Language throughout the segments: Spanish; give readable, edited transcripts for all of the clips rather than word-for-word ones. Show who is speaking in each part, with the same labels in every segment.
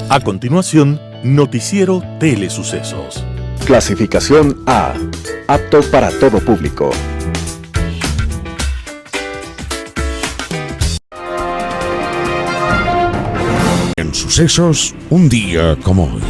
Speaker 1: A continuación, Noticiero Telesucesos.
Speaker 2: Clasificación A. Apto para todo público.
Speaker 3: En sucesos, un día como hoy.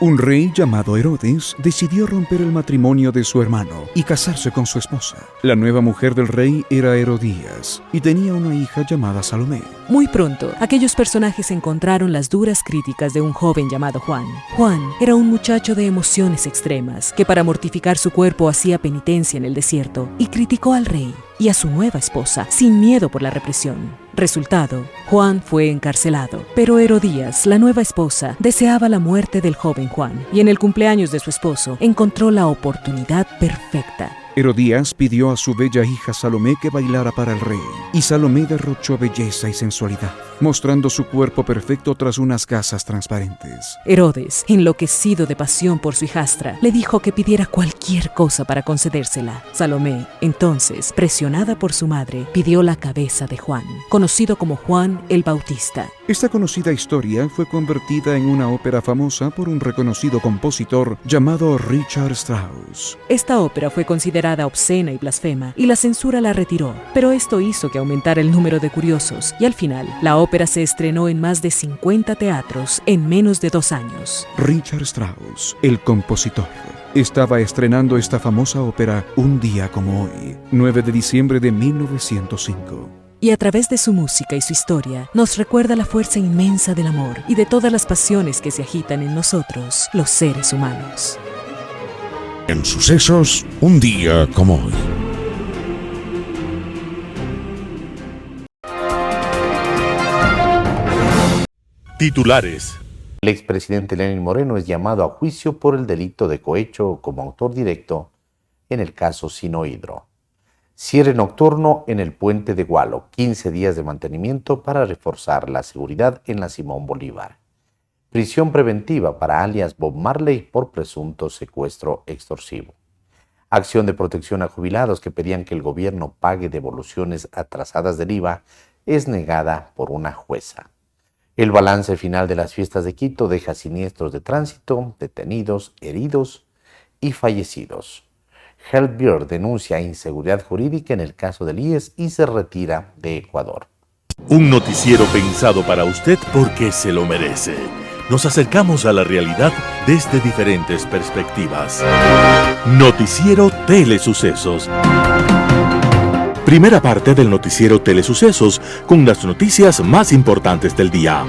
Speaker 3: Un rey llamado Herodes decidió romper el matrimonio de su hermano y casarse con su esposa. La nueva mujer del rey era Herodías y tenía una hija llamada Salomé.
Speaker 4: Muy pronto, aquellos personajes encontraron las duras críticas de un joven llamado Juan. Juan era un muchacho de emociones extremas que para mortificar su cuerpo hacía penitencia en el desierto y criticó al rey y a su nueva esposa sin miedo por la represión. Resultado, Juan fue encarcelado, pero Herodías, la nueva esposa, deseaba la muerte del joven Juan y en el cumpleaños de su esposo encontró la oportunidad perfecta.
Speaker 3: Herodías pidió a su bella hija Salomé que bailara para el rey, y Salomé derrochó belleza y sensualidad, mostrando su cuerpo perfecto tras unas gasas transparentes.
Speaker 4: Herodes, enloquecido de pasión por su hijastra, le dijo que pidiera cualquier cosa para concedérsela. Salomé, entonces, presionada por su madre, pidió la cabeza de Juan, conocido como Juan el Bautista.
Speaker 3: Esta conocida historia fue convertida en una ópera famosa por un reconocido compositor llamado Richard Strauss.
Speaker 4: Esta ópera fue considerada obscena y blasfema, y la censura la retiró, pero esto hizo que aumentara el número de curiosos, y al final, la ópera se estrenó en más de 50 teatros en menos de 2 años.
Speaker 3: Richard Strauss, el compositor, estaba estrenando esta famosa ópera un día como hoy, 9 de diciembre de 1905.
Speaker 4: Y a través de su música y su historia, nos recuerda la fuerza inmensa del amor y de todas las pasiones que se agitan en nosotros, los seres humanos.
Speaker 3: En sucesos, un día como hoy.
Speaker 1: Titulares.
Speaker 5: El expresidente Lenín Moreno es llamado a juicio por el delito de cohecho como autor directo en el caso Sinohydro. Cierre nocturno en el puente de Gualo, 15 días de mantenimiento para reforzar la seguridad en la Simón Bolívar. Prisión preventiva para alias Bob Marley por presunto secuestro extorsivo. Acción de protección a jubilados que pedían que el gobierno pague devoluciones atrasadas del IVA es negada por una jueza. El balance final de las fiestas de Quito deja siniestros de tránsito, detenidos, heridos y fallecidos. Helbir denuncia inseguridad jurídica en el caso del IES y se retira de Ecuador.
Speaker 1: Un noticiero pensado para usted porque se lo merece. Nos acercamos a la realidad desde diferentes perspectivas. Noticiero Telesucesos. Primera parte del Noticiero Telesucesos con las noticias más importantes del día.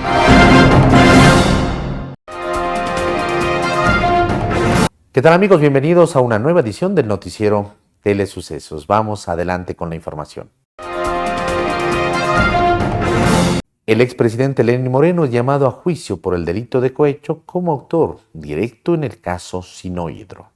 Speaker 5: ¿Qué tal, amigos? Bienvenidos a una nueva edición del Noticiero Telesucesos. Vamos adelante con la información. El expresidente Lenín Moreno es llamado a juicio por el delito de cohecho como autor directo en el caso Sinohydro.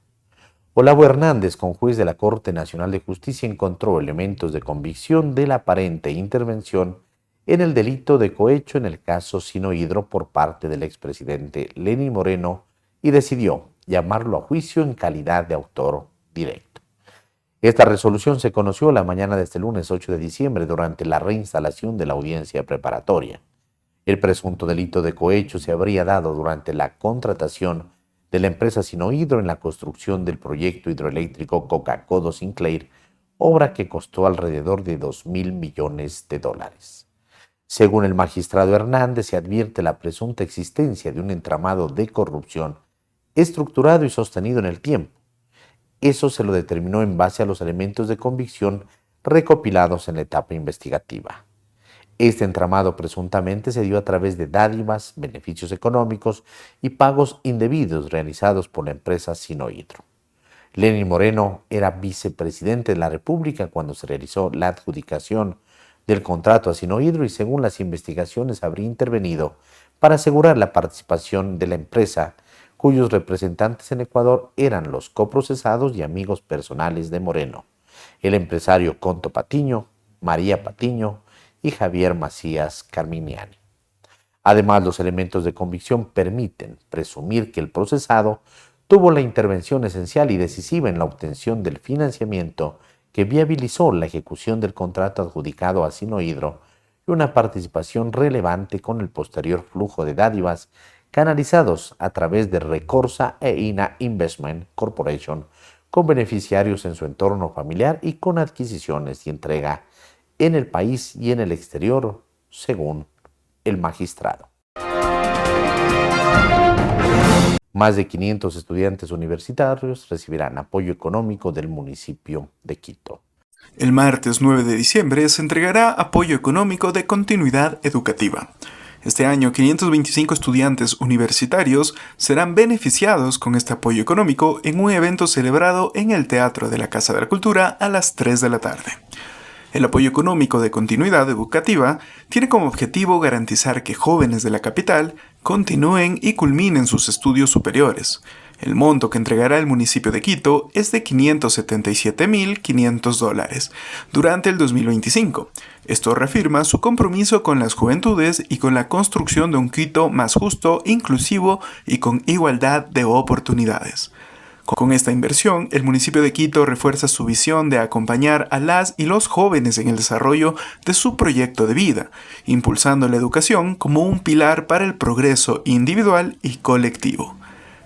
Speaker 5: Olavo Hernández, conjuez de la Corte Nacional de Justicia, encontró elementos de convicción de la aparente intervención en el delito de cohecho en el caso Sinohydro por parte del expresidente Lenín Moreno y decidió llamarlo a juicio en calidad de autor directo. Esta resolución se conoció la mañana de este lunes 8 de diciembre durante la reinstalación de la audiencia preparatoria. El presunto delito de cohecho se habría dado durante la contratación de la empresa Sinohydro en la construcción del proyecto hidroeléctrico Coca-Codo Sinclair, obra que costó alrededor de $2.000 millones. Según el magistrado Hernández, se advierte la presunta existencia de un entramado de corrupción estructurado y sostenido en el tiempo. Eso se lo determinó en base a los elementos de convicción recopilados en la etapa investigativa. Este entramado presuntamente se dio a través de dádivas, beneficios económicos y pagos indebidos realizados por la empresa Sinohydro. Lenín Moreno era vicepresidente de la República cuando se realizó la adjudicación del contrato a Sinohydro y según las investigaciones habría intervenido para asegurar la participación de la empresa, cuyos representantes en Ecuador eran los coprocesados y amigos personales de Moreno, el empresario Conto Patiño, María Patiño y Javier Macías Carminiani. Además, los elementos de convicción permiten presumir que el procesado tuvo la intervención esencial y decisiva en la obtención del financiamiento que viabilizó la ejecución del contrato adjudicado a Sinohydro y una participación relevante con el posterior flujo de dádivas canalizados a través de Recorsa e INA Investment Corporation, con beneficiarios en su entorno familiar y con adquisiciones y entrega en el país y en el exterior, según el magistrado. Más de 500 estudiantes universitarios recibirán apoyo económico del municipio de Quito.
Speaker 6: El martes 9 de diciembre se entregará apoyo económico de continuidad educativa. Este año, 525 estudiantes universitarios serán beneficiados con este apoyo económico en un evento celebrado en el Teatro de la Casa de la Cultura a las 3 de la tarde. El apoyo económico de continuidad educativa tiene como objetivo garantizar que jóvenes de la capital continúen y culminen sus estudios superiores. El monto que entregará el municipio de Quito es de $577.500 durante el 2025. Esto reafirma su compromiso con las juventudes y con la construcción de un Quito más justo, inclusivo y con igualdad de oportunidades. Con esta inversión, el municipio de Quito refuerza su visión de acompañar a las y los jóvenes en el desarrollo de su proyecto de vida, impulsando la educación como un pilar para el progreso individual y colectivo.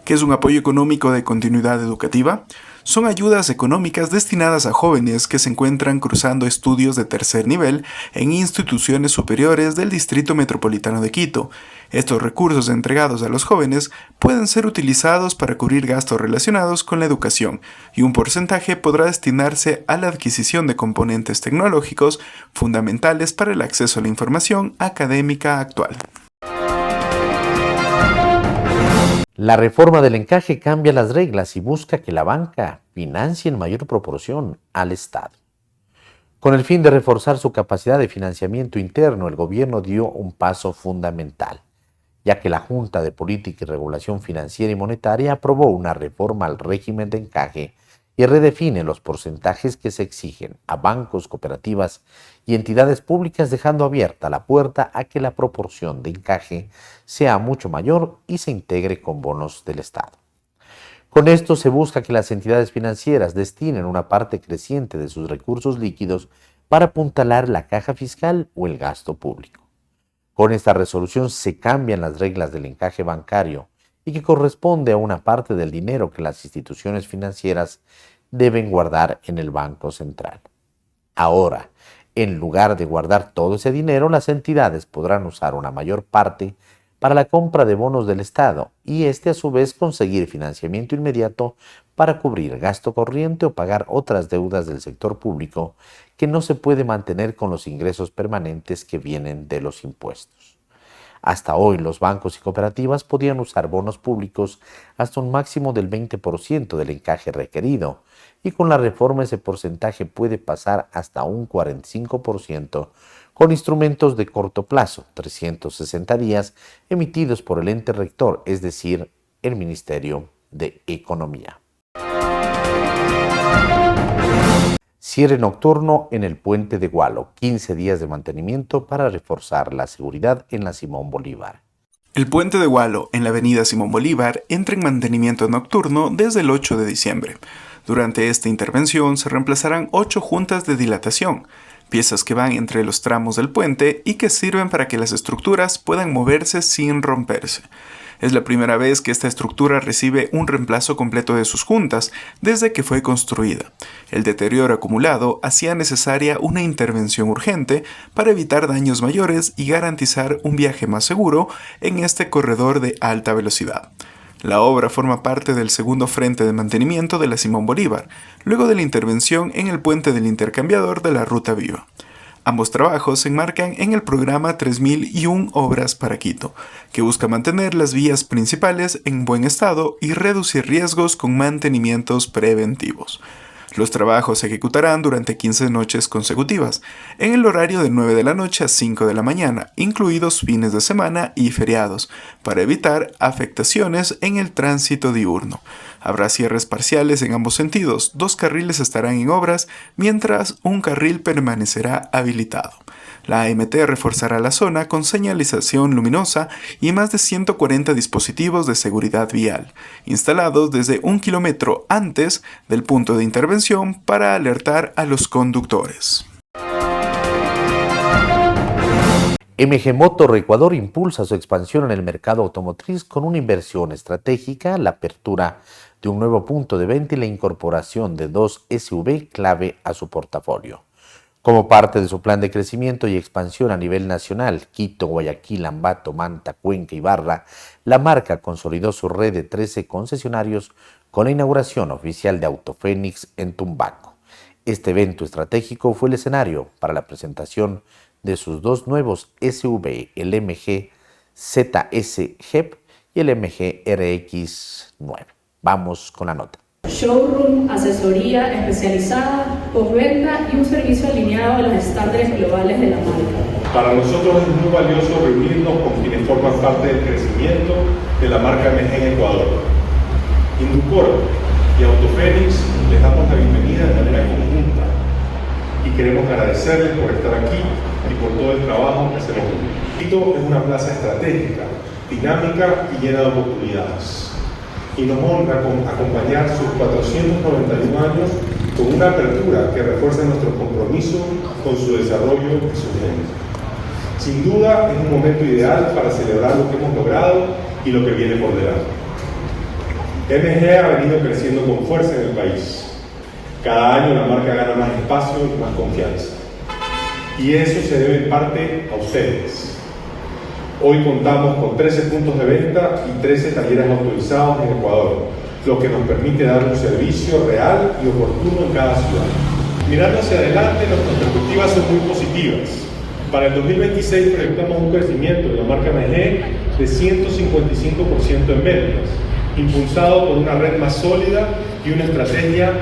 Speaker 6: ¿Qué es un apoyo económico de continuidad educativa? Son ayudas económicas destinadas a jóvenes que se encuentran cursando estudios de tercer nivel en instituciones superiores del Distrito Metropolitano de Quito. Estos recursos entregados a los jóvenes pueden ser utilizados para cubrir gastos relacionados con la educación y un porcentaje podrá destinarse a la adquisición de componentes tecnológicos fundamentales para el acceso a la información académica actual.
Speaker 5: La reforma del encaje cambia las reglas y busca que la banca financie en mayor proporción al Estado. Con el fin de reforzar su capacidad de financiamiento interno, el gobierno dio un paso fundamental, ya que la Junta de Política y Regulación Financiera y Monetaria aprobó una reforma al régimen de encaje y redefine los porcentajes que se exigen a bancos, cooperativas y entidades públicas, dejando abierta la puerta a que la proporción de encaje sea mucho mayor y se integre con bonos del Estado. Con esto se busca que las entidades financieras destinen una parte creciente de sus recursos líquidos para apuntalar la caja fiscal o el gasto público. Con esta resolución se cambian las reglas del encaje bancario y que corresponde a una parte del dinero que las instituciones financieras deben guardar en el Banco Central. Ahora, en lugar de guardar todo ese dinero, las entidades podrán usar una mayor parte para la compra de bonos del Estado y a su vez conseguir financiamiento inmediato para cubrir gasto corriente o pagar otras deudas del sector público que no se puede mantener con los ingresos permanentes que vienen de los impuestos. Hasta hoy, los bancos y cooperativas podían usar bonos públicos hasta un máximo del 20% del encaje requerido, y con la reforma ese porcentaje puede pasar hasta un 45% con instrumentos de corto plazo, 360 días, emitidos por el ente rector, es decir, el Ministerio de Economía. Cierre nocturno en el puente de Gualo, 15 días de mantenimiento para reforzar la seguridad en la Simón Bolívar.
Speaker 6: El puente de Gualo en la avenida Simón Bolívar entra en mantenimiento nocturno desde el 8 de diciembre. Durante esta intervención se reemplazarán 8 juntas de dilatación, piezas que van entre los tramos del puente y que sirven para que las estructuras puedan moverse sin romperse. Es la primera vez que esta estructura recibe un reemplazo completo de sus juntas desde que fue construida. El deterioro acumulado hacía necesaria una intervención urgente para evitar daños mayores y garantizar un viaje más seguro en este corredor de alta velocidad. La obra forma parte del segundo frente de mantenimiento de la Simón Bolívar, luego de la intervención en el puente del intercambiador de la Ruta Viva. Ambos trabajos se enmarcan en el programa 3001 Obras para Quito, que busca mantener las vías principales en buen estado y reducir riesgos con mantenimientos preventivos. Los trabajos se ejecutarán durante 15 noches consecutivas, en el horario de 9 de la noche a 5 de la mañana, incluidos fines de semana y feriados, para evitar afectaciones en el tránsito diurno. Habrá cierres parciales en ambos sentidos, 2 carriles estarán en obras, mientras un carril permanecerá habilitado. La AMT reforzará la zona con señalización luminosa y más de 140 dispositivos de seguridad vial, instalados desde 1 kilómetro antes del punto de intervención para alertar a los conductores.
Speaker 5: MG Motor Ecuador impulsa su expansión en el mercado automotriz con una inversión estratégica, la apertura de un nuevo punto de venta y la incorporación de 2 SUV clave a su portafolio. Como parte de su plan de crecimiento y expansión a nivel nacional, Quito, Guayaquil, Ambato, Manta, Cuenca y Barra, la marca consolidó su red de 13 concesionarios con la inauguración oficial de Autofénix en Tumbaco. Este evento estratégico fue el escenario para la presentación de sus 2 nuevos SUV, el MG ZS GEP y el MG RX9. Vamos con la nota.
Speaker 7: Showroom, asesoría especializada, postventa y un servicio alineado a los estándares globales de la marca.
Speaker 8: Para nosotros es muy valioso reunirnos con quienes forman parte del crecimiento de la marca MG en Ecuador. Inducor y Autofénix les damos la bienvenida de manera conjunta y queremos agradecerles por estar aquí y por todo el trabajo que hacemos juntos. Quito es una plaza estratégica, dinámica y llena de oportunidades. Y nos honra acompañar sus 491 años con una apertura que refuerza nuestro compromiso con su desarrollo y su gente. Sin duda es un momento ideal para celebrar lo que hemos logrado y lo que viene por delante. MG ha venido creciendo con fuerza en el país. Cada año la marca gana más espacio y más confianza. Y eso se debe en parte a ustedes. Hoy contamos con 13 puntos de venta y 13 talleres autorizados en Ecuador, lo que nos permite dar un servicio real y oportuno en cada ciudad. Mirando hacia adelante, nuestras perspectivas son muy positivas. Para el 2026 proyectamos un crecimiento de la marca MG de 155% en ventas, impulsado por una red más sólida y una estrategia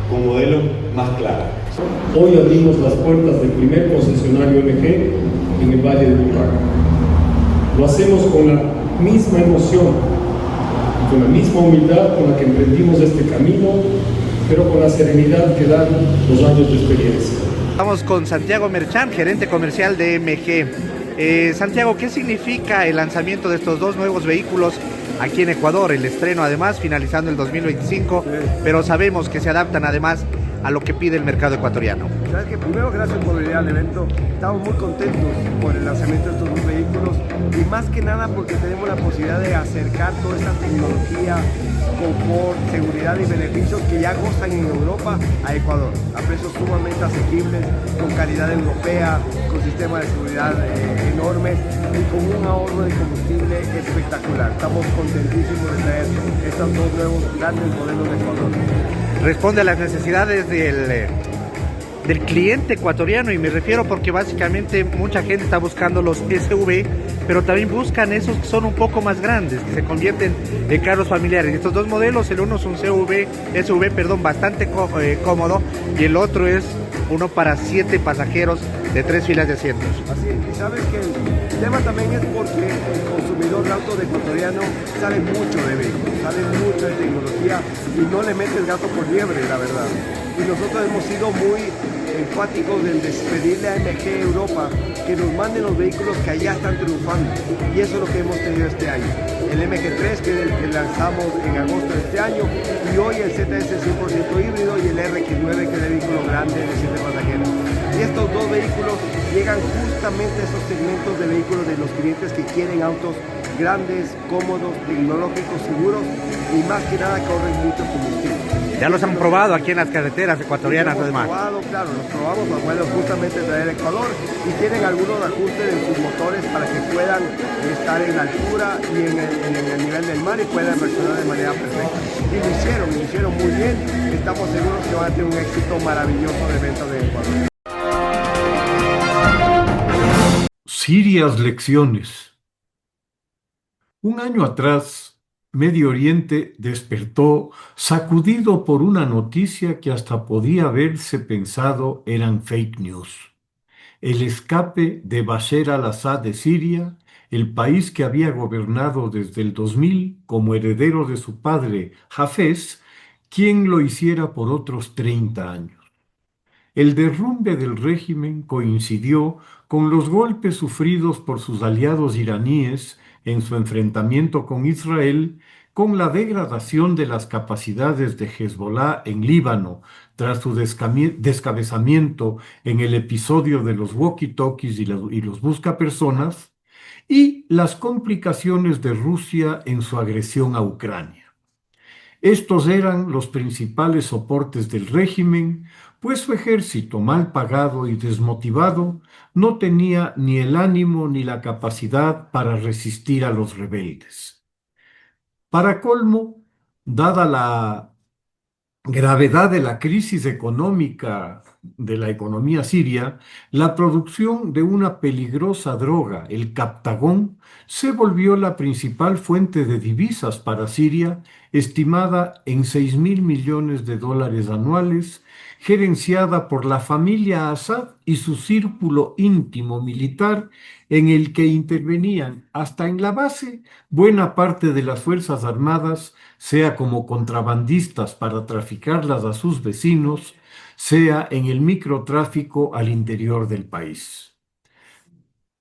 Speaker 8: con modelos más claros.
Speaker 9: Hoy abrimos las puertas del primer concesionario MG en el Valle de Burraca. Lo hacemos con la misma emoción, con la misma humildad con la que emprendimos este camino, pero con la serenidad que dan los años de experiencia.
Speaker 10: Estamos con Santiago Merchán, gerente comercial de MG. Santiago, ¿qué significa el lanzamiento de estos 2 nuevos vehículos aquí en Ecuador? El estreno además finalizando el 2025, pero sabemos que se adaptan además a lo que pide el mercado ecuatoriano.
Speaker 11: Sabes que primero, gracias por venir al evento. Estamos muy contentos por el lanzamiento de estos 2 vehículos y más que nada porque tenemos la posibilidad de acercar toda esta tecnología, confort, seguridad y beneficios que ya gozan en Europa a Ecuador, a precios sumamente asequibles, con calidad europea, con sistemas de seguridad enormes y con un ahorro de combustible espectacular. Estamos contentísimos de traer estos 2 nuevos grandes modelos de Ecuador.
Speaker 10: Responde a las necesidades del cliente ecuatoriano, y me refiero porque básicamente mucha gente está buscando los SUV, pero también buscan esos que son un poco más grandes, que se convierten en carros familiares. Estos 2 modelos, el uno es un SUV bastante cómodo y el otro es uno para 7 pasajeros de 3 filas de asientos.
Speaker 11: Así es, y sabes que el tema también es porque el consumidor de autos ecuatoriano sabe mucho de vehículos, sabe mucho de tecnología y no le metes gato por liebre, la verdad. Y nosotros hemos sido muy enfáticos en despedirle a MG Europa que nos manden los vehículos que allá están triunfando, y eso es lo que hemos tenido este año. El MG3, que es el que lanzamos en agosto de este año, y hoy el ZS 100% híbrido y el RX9, que es el vehículo grande de 7 pasajeros. Y estos 2 vehículos llegan justamente a esos segmentos de vehículos de los clientes que quieren autos grandes, cómodos, tecnológicos, seguros y más que nada que ahorren mucho combustible.
Speaker 10: Ya los han probado aquí en las carreteras ecuatorianas además.
Speaker 11: Probado, claro, los probamos los vuelos justamente traer Ecuador y tienen algunos ajustes en sus motores para que puedan estar en altura y en el nivel del mar y puedan reaccionar de manera perfecta. Y lo hicieron muy bien. Estamos seguros que van a tener un éxito maravilloso de ventas de Ecuador.
Speaker 12: Serias lecciones. Un año atrás, Medio Oriente despertó sacudido por una noticia que hasta podía haberse pensado eran fake news. El escape de Bashar al-Assad de Siria, el país que había gobernado desde el 2000 como heredero de su padre Hafez, quien lo hiciera por otros 30 años. El derrumbe del régimen coincidió con los golpes sufridos por sus aliados iraníes en su enfrentamiento con Israel, con la degradación de las capacidades de Hezbollah en Líbano, tras su descabezamiento en el episodio de los walkie-talkies y los buscapersonas, y las complicaciones de Rusia en su agresión a Ucrania. Estos eran los principales soportes del régimen, pues su ejército mal pagado y desmotivado no tenía ni el ánimo ni la capacidad para resistir a los rebeldes. Para colmo, dada la gravedad de la crisis económica de la economía siria, la producción de una peligrosa droga, el captagón, se volvió la principal fuente de divisas para Siria, estimada en $6.000 millones anuales, gerenciada por la familia Assad y su círculo íntimo militar, en el que intervenían hasta en la base buena parte de las Fuerzas Armadas, sea como contrabandistas para traficarlas a sus vecinos, sea en el microtráfico al interior del país.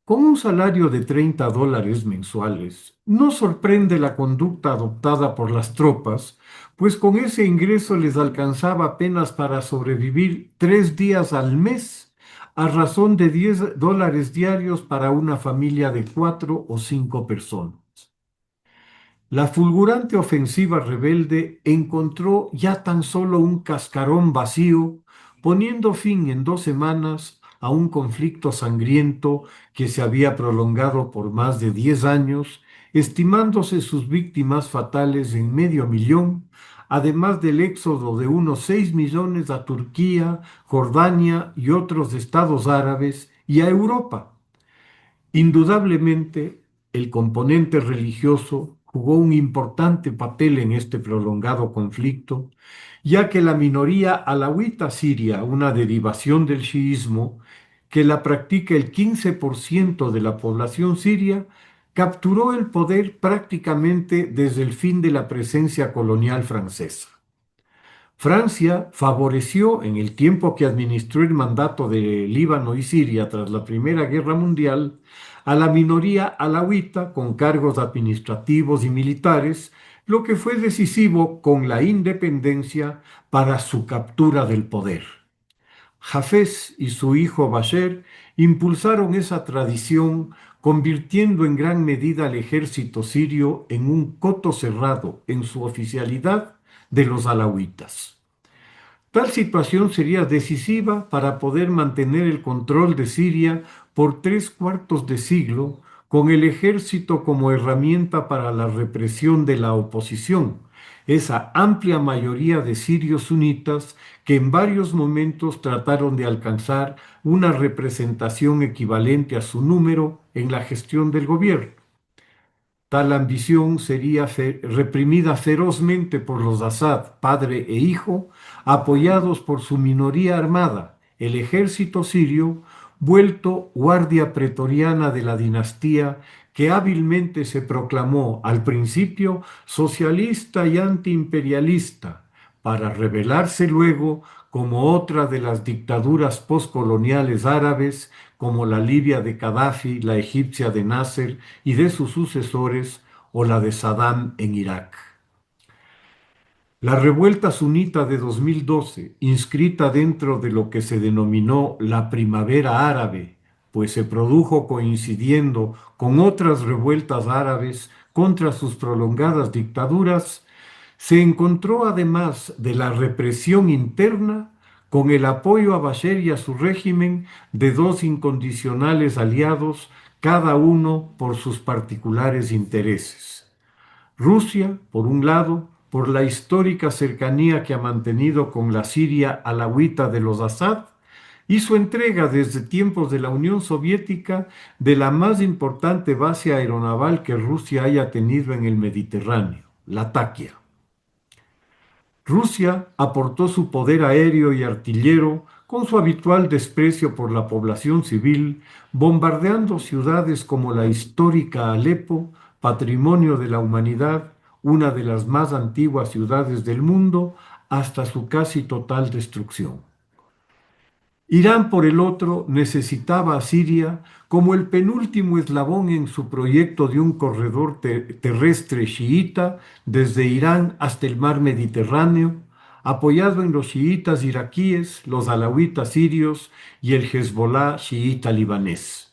Speaker 12: Con un salario de $30 mensuales, no sorprende la conducta adoptada por las tropas, pues con ese ingreso les alcanzaba apenas para sobrevivir 3 días al mes, a razón de $10 diarios para una familia de 4 o 5 personas. La fulgurante ofensiva rebelde encontró ya tan solo un cascarón vacío, poniendo fin en 2 semanas a un conflicto sangriento que se había prolongado por más de 10 años, estimándose sus víctimas fatales en 500.000, además del éxodo de unos 6 millones a Turquía, Jordania y otros estados árabes y a Europa. Indudablemente, el componente religioso jugó un importante papel en este prolongado conflicto, ya que la minoría alawita siria, una derivación del chiismo, que la practica el 15% de la población siria, capturó el poder prácticamente desde el fin de la presencia colonial francesa. Francia favoreció, en el tiempo que administró el mandato de Líbano y Siria tras la Primera Guerra Mundial, a la minoría alawita con cargos administrativos y militares, lo que fue decisivo con la independencia para su captura del poder. Hafez y su hijo Bashar impulsaron esa tradición, convirtiendo en gran medida al ejército sirio en un coto cerrado en su oficialidad de los alawitas. Tal situación sería decisiva para poder mantener el control de Siria por 3/4 de siglo, con el ejército como herramienta para la represión de la oposición, esa amplia mayoría de sirios sunitas que en varios momentos trataron de alcanzar una representación equivalente a su número en la gestión del gobierno. Tal ambición sería reprimida ferozmente por los Assad, padre e hijo, apoyados por su minoría armada, el ejército sirio, vuelto guardia pretoriana de la dinastía, que hábilmente se proclamó al principio socialista y antiimperialista, para revelarse luego como otra de las dictaduras postcoloniales árabes, como la Libia de Gaddafi, la egipcia de Nasser y de sus sucesores, o la de Saddam en Irak. La revuelta sunita de 2012, inscrita dentro de lo que se denominó la Primavera Árabe, pues se produjo coincidiendo con otras revueltas árabes contra sus prolongadas dictaduras, se encontró además de la represión interna con el apoyo a Bashar y a su régimen de 2 incondicionales aliados, cada uno por sus particulares intereses. Rusia, por un lado, por la histórica cercanía que ha mantenido con la Siria alawita de los Assad, y su entrega desde tiempos de la Unión Soviética de la más importante base aeronaval que Rusia haya tenido en el Mediterráneo, Latakia. Rusia aportó su poder aéreo y artillero con su habitual desprecio por la población civil, bombardeando ciudades como la histórica Alepo, patrimonio de la humanidad, una de las más antiguas ciudades del mundo, hasta su casi total destrucción. Irán, por el otro, necesitaba a Siria como el penúltimo eslabón en su proyecto de un corredor terrestre chiita desde Irán hasta el mar Mediterráneo, apoyado en los chiitas iraquíes, los alawitas sirios y el Hezbollah chiita libanés.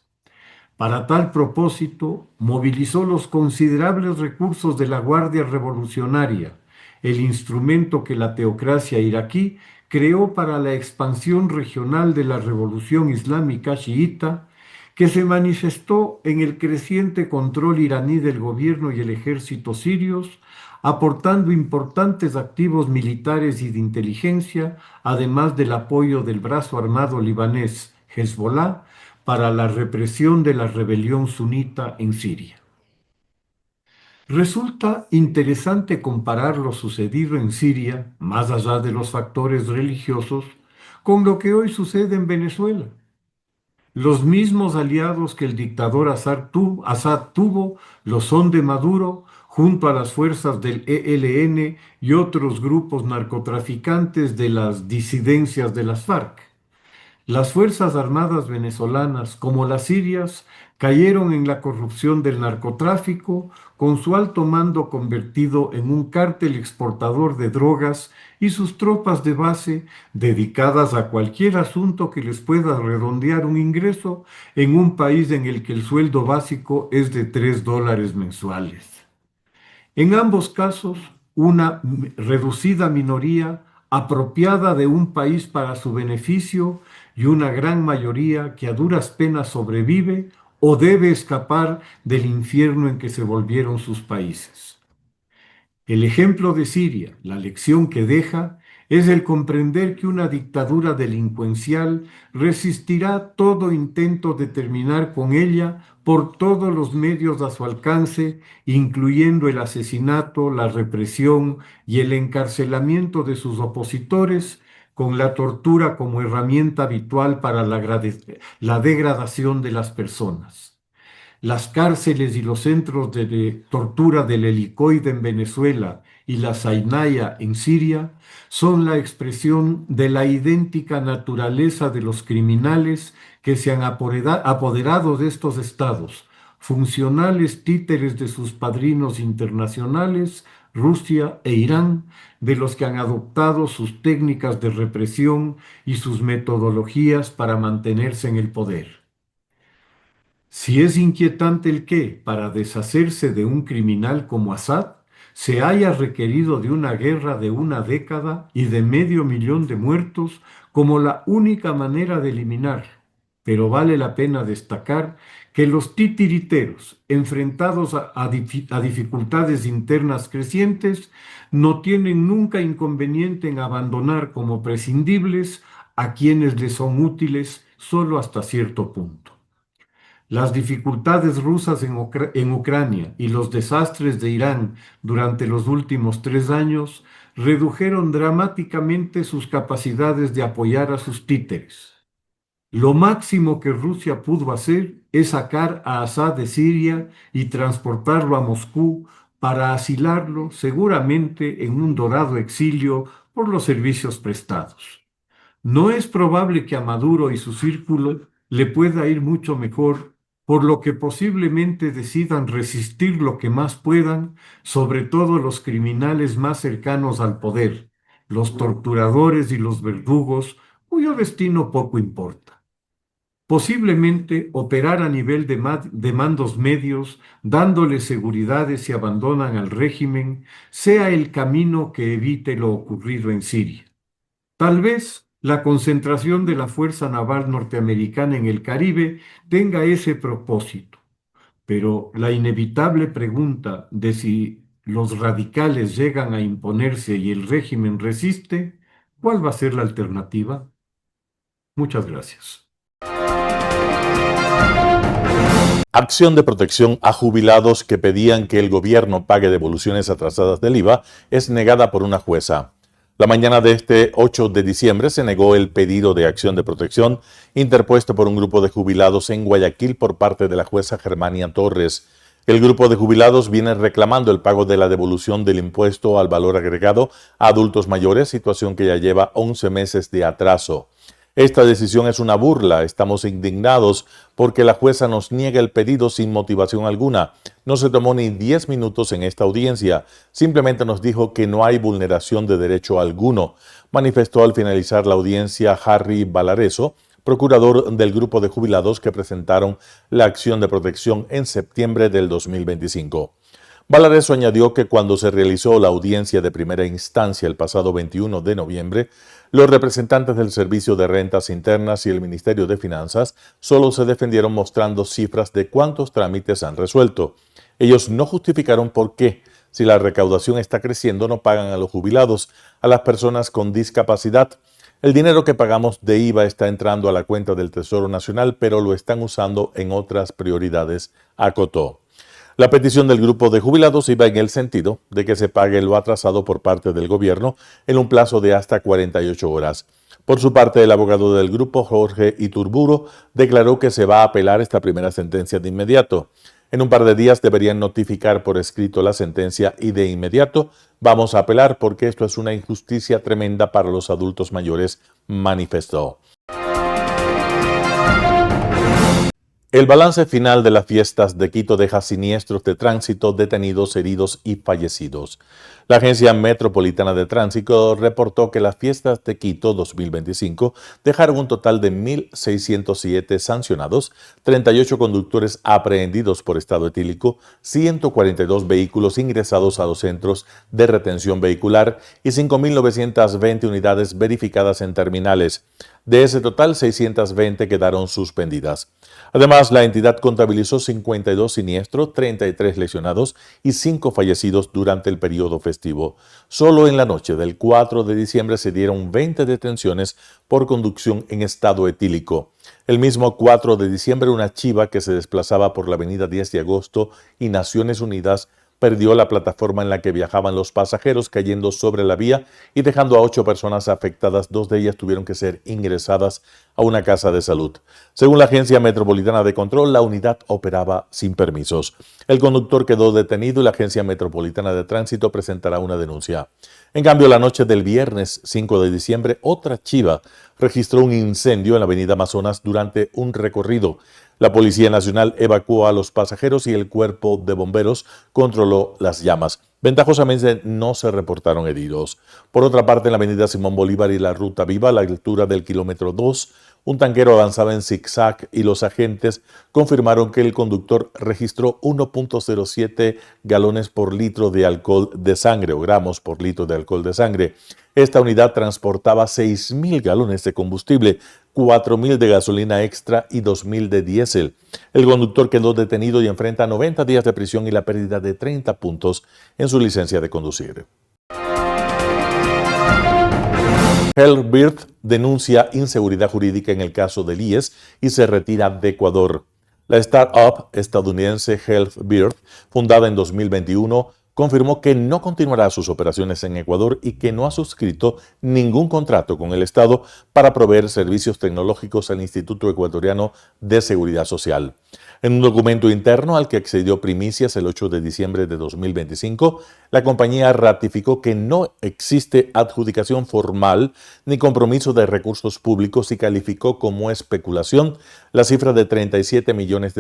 Speaker 12: Para tal propósito, movilizó los considerables recursos de la Guardia Revolucionaria, el instrumento que la teocracia iraquí creó para la expansión regional de la revolución islámica chiita, que se manifestó en el creciente control iraní del gobierno y el ejército sirios, aportando importantes activos militares y de inteligencia, además del apoyo del brazo armado libanés Hezbollah para la represión de la rebelión sunita en Siria. Resulta interesante comparar lo sucedido en Siria, más allá de los factores religiosos, con lo que hoy sucede en Venezuela. Los mismos aliados que el dictador Assad tuvo lo son de Maduro, junto a las fuerzas del ELN y otros grupos narcotraficantes de las disidencias de las FARC. Las Fuerzas Armadas venezolanas, como las sirias, cayeron en la corrupción del narcotráfico, con su alto mando convertido en un cártel exportador de drogas y sus tropas de base dedicadas a cualquier asunto que les pueda redondear un ingreso en un país en el que el sueldo básico es de $3 mensuales. En ambos casos, una reducida minoría apropiada de un país para su beneficio y una gran mayoría que a duras penas sobrevive o debe escapar del infierno en que se volvieron sus países. El ejemplo de Siria, la lección que deja, es el comprender que una dictadura delincuencial resistirá todo intento de terminar con ella por todos los medios a su alcance, incluyendo el asesinato, la represión y el encarcelamiento de sus opositores, con la tortura como herramienta habitual para la degradación de las personas. Las cárceles y los centros de tortura del Helicoide en Venezuela y la Zainaya en Siria son la expresión de la idéntica naturaleza de los criminales que se han apoderado de estos estados, funcionales títeres de sus padrinos internacionales, Rusia e Irán, de los que han adoptado sus técnicas de represión y sus metodologías para mantenerse en el poder. Si es inquietante el que, para deshacerse de un criminal como Assad, se haya requerido de una guerra de una década y de 500.000 de muertos como la única manera de eliminar, pero vale la pena destacar que los titiriteros, enfrentados a dificultades internas crecientes, no tienen nunca inconveniente en abandonar como prescindibles a quienes les son útiles solo hasta cierto punto. Las dificultades rusas en Ucrania y los desastres de Irán durante los últimos 3 años redujeron dramáticamente sus capacidades de apoyar a sus títeres. Lo máximo que Rusia pudo hacer es sacar a Assad de Siria y transportarlo a Moscú para asilarlo seguramente en un dorado exilio por los servicios prestados. No es probable que a Maduro y su círculo le pueda ir mucho mejor, por lo que posiblemente decidan resistir lo que más puedan, sobre todo los criminales más cercanos al poder, los torturadores y los verdugos, cuyo destino poco importa. Posiblemente operar a nivel de mandos medios, dándoles seguridades si abandonan al régimen, sea el camino que evite lo ocurrido en Siria. Tal vez la concentración de la Fuerza Naval norteamericana en el Caribe tenga ese propósito, pero la inevitable pregunta de si los radicales llegan a imponerse y el régimen resiste, ¿cuál va a ser la alternativa? Muchas gracias.
Speaker 1: Acción de protección a jubilados que pedían que el gobierno pague devoluciones atrasadas del IVA es negada por una jueza. La mañana de este 8 de diciembre se negó el pedido de acción de protección interpuesto por un grupo de jubilados en Guayaquil por parte de la jueza Germania Torres. El grupo de jubilados viene reclamando el pago de la devolución del impuesto al valor agregado a adultos mayores, situación que ya lleva 11 meses de atraso. Esta decisión es una burla, estamos indignados porque la jueza nos niega el pedido sin motivación alguna. No se tomó ni 10 minutos en esta audiencia, simplemente nos dijo que no hay vulneración de derecho alguno, manifestó al finalizar la audiencia Harry Valareso, procurador del grupo de jubilados que presentaron la acción de protección en septiembre del 2025. Valareso añadió que cuando se realizó la audiencia de primera instancia el pasado 21 de noviembre, los representantes del Servicio de Rentas Internas y el Ministerio de Finanzas solo se defendieron mostrando cifras de cuántos trámites han resuelto. Ellos no justificaron por qué, si la recaudación está creciendo, no pagan a los jubilados, a las personas con discapacidad. El dinero que pagamos de IVA está entrando a la cuenta del Tesoro Nacional, pero lo están usando en otras prioridades, acotó. La petición del grupo de jubilados iba en el sentido de que se pague lo atrasado por parte del gobierno en un plazo de hasta 48 horas. Por su parte, el abogado del grupo, Jorge Iturburu, declaró que se va a apelar esta primera sentencia de inmediato. En un par de días deberían notificar por escrito la sentencia y de inmediato vamos a apelar porque esto es una injusticia tremenda para los adultos mayores, manifestó. El balance final de las fiestas de Quito deja siniestros de tránsito, detenidos, heridos y fallecidos. La Agencia Metropolitana de Tránsito reportó que las fiestas de Quito 2025 dejaron un total de 1.607 sancionados, 38 conductores aprehendidos por estado etílico, 142 vehículos ingresados a los centros de retención vehicular y 5.920 unidades verificadas en terminales. De ese total, 620 quedaron suspendidas. Además, la entidad contabilizó 52 siniestros, 33 lesionados y 5 fallecidos durante el periodo festivo. Solo en la noche del 4 de diciembre se dieron 20 detenciones por conducción en estado etílico. El mismo 4 de diciembre, una chiva que se desplazaba por la avenida 10 de agosto y Naciones Unidas perdió la plataforma en la que viajaban los pasajeros, cayendo sobre la vía y dejando a 8 personas afectadas. 2 de ellas tuvieron que ser ingresadas a una casa de salud. Según la Agencia Metropolitana de Control, la unidad operaba sin permisos. El conductor quedó detenido y la Agencia Metropolitana de Tránsito presentará una denuncia. En cambio, la noche del viernes 5 de diciembre, otra chiva registró un incendio en la avenida Amazonas durante un recorrido. La Policía Nacional evacuó a los pasajeros y el cuerpo de bomberos controló las llamas. Ventajosamente no se reportaron heridos. Por otra parte, en la avenida Simón Bolívar y la Ruta Viva, a la altura del kilómetro 2, un tanquero avanzaba en zigzag y los agentes confirmaron que el conductor registró 1.07 galones por litro de alcohol de sangre o gramos por litro de alcohol de sangre. Esta unidad transportaba 6.000 galones de combustible, 4.000 de gasolina extra y 2.000 de diésel. El conductor quedó detenido y enfrenta 90 días de prisión y la pérdida de 30 puntos en su licencia de conducir. Helbirth denuncia inseguridad jurídica en el caso del IES y se retira de Ecuador. La startup estadounidense Helbirth, fundada en 2021, confirmó que no continuará sus operaciones en Ecuador y que no ha suscrito ningún contrato con el Estado para proveer servicios tecnológicos al Instituto Ecuatoriano de Seguridad Social. En un documento interno al que accedió Primicias el 8 de diciembre de 2025, la compañía ratificó que no existe adjudicación formal ni compromiso de recursos públicos y calificó como especulación la cifra de $37 millones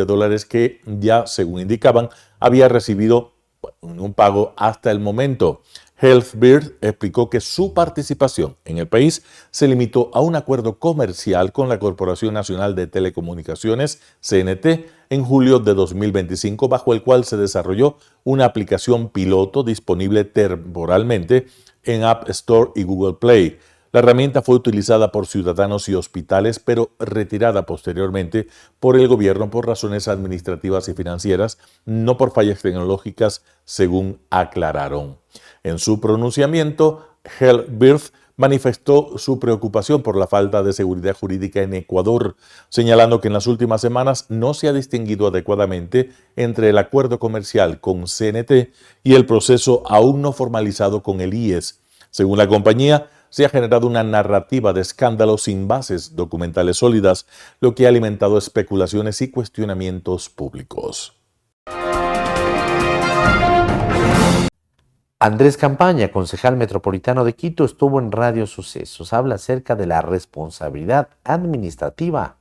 Speaker 1: que ya, según indicaban, había recibido un pago hasta el momento. Helbirth explicó que su participación en el país se limitó a un acuerdo comercial con la Corporación Nacional de Telecomunicaciones, CNT, en julio de 2025, bajo el cual se desarrolló una aplicación piloto disponible temporalmente en App Store y Google Play. La herramienta fue utilizada por ciudadanos y hospitales, pero retirada posteriormente por el gobierno por razones administrativas y financieras, no por fallas tecnológicas, según aclararon. En su pronunciamiento, Helbirth manifestó su preocupación por la falta de seguridad jurídica en Ecuador, señalando que en las últimas semanas no se ha distinguido adecuadamente entre el acuerdo comercial con CNT y el proceso aún no formalizado con el IES. Según la compañía, se ha generado una narrativa de escándalo sin bases documentales sólidas, lo que ha alimentado especulaciones y cuestionamientos públicos.
Speaker 5: Andrés Campaña, concejal metropolitano de Quito, estuvo en Radio Sucesos. Habla acerca de la responsabilidad administrativa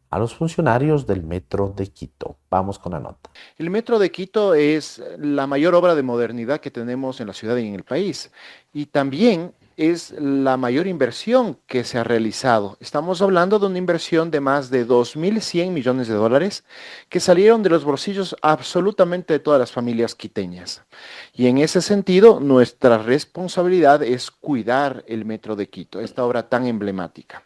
Speaker 5: a los funcionarios del Metro de Quito. Vamos con la nota.
Speaker 13: El Metro de Quito es la mayor obra de modernidad que tenemos en la ciudad y en el país. Y también es la mayor inversión que se ha realizado. Estamos hablando de una inversión de más de 2.100 millones de dólares que salieron de los bolsillos absolutamente de todas las familias quiteñas. Y en ese sentido, nuestra responsabilidad es cuidar el Metro de Quito, esta obra tan emblemática.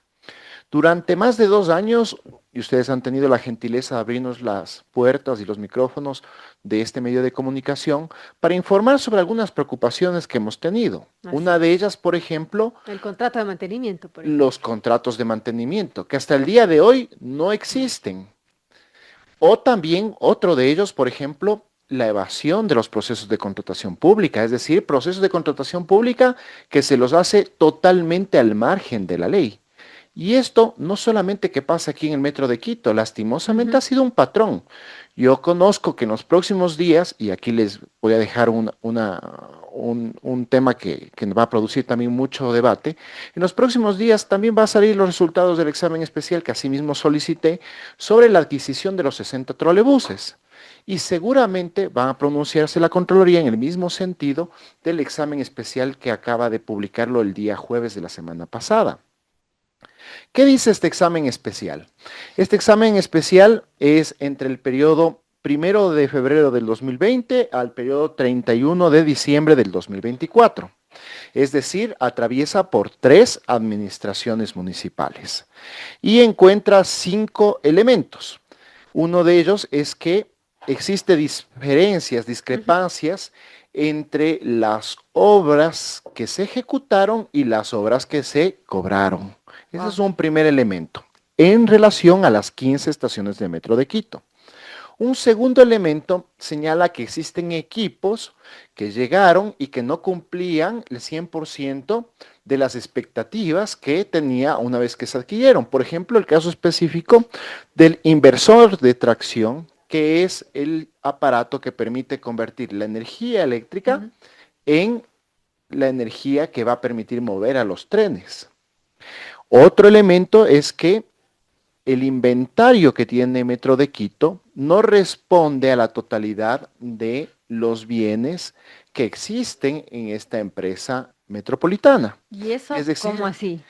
Speaker 13: Durante más de 2 años, y ustedes han tenido la gentileza de abrirnos las puertas y los micrófonos de este medio de comunicación para informar sobre algunas preocupaciones que hemos tenido. Una de ellas, por ejemplo,
Speaker 14: el contrato de mantenimiento. Por ejemplo.
Speaker 13: Los contratos de mantenimiento, que hasta el día de hoy no existen. O también otro de ellos, por ejemplo, la evasión de los procesos de contratación pública, es decir, procesos de contratación pública que se los hace totalmente al margen de la ley. Y esto no solamente que pasa aquí en el Metro de Quito, lastimosamente ha sido un patrón. Yo conozco que en los próximos días, y aquí les voy a dejar un tema que va a producir también mucho debate, en los próximos días también va a salir los resultados del examen especial que asimismo solicité sobre la adquisición de los 60 trolebuses. Y seguramente van a pronunciarse la Contraloría en el mismo sentido del examen especial que acaba de publicarlo el día jueves de la semana pasada. ¿Qué dice este examen especial? Este examen especial es entre el periodo 1 de febrero del 2020 al periodo 31 de diciembre del 2024. Es decir, atraviesa por 3 administraciones municipales y encuentra 5 elementos. Uno de ellos es que existe discrepancias entre las obras que se ejecutaron y las obras que se cobraron. Ese es un primer elemento en relación a las 15 estaciones de Metro de Quito. Un segundo elemento señala que existen equipos que llegaron y que no cumplían el 100% de las expectativas que tenía una vez que se adquirieron. Por ejemplo, el caso específico del inversor de tracción, que es el aparato que permite convertir la energía eléctrica en la energía que va a permitir mover a los trenes. Otro elemento es que el inventario que tiene Metro de Quito no responde a la totalidad de los bienes que existen en esta empresa metropolitana.
Speaker 14: ¿Y eso
Speaker 13: es decir,
Speaker 14: cómo así?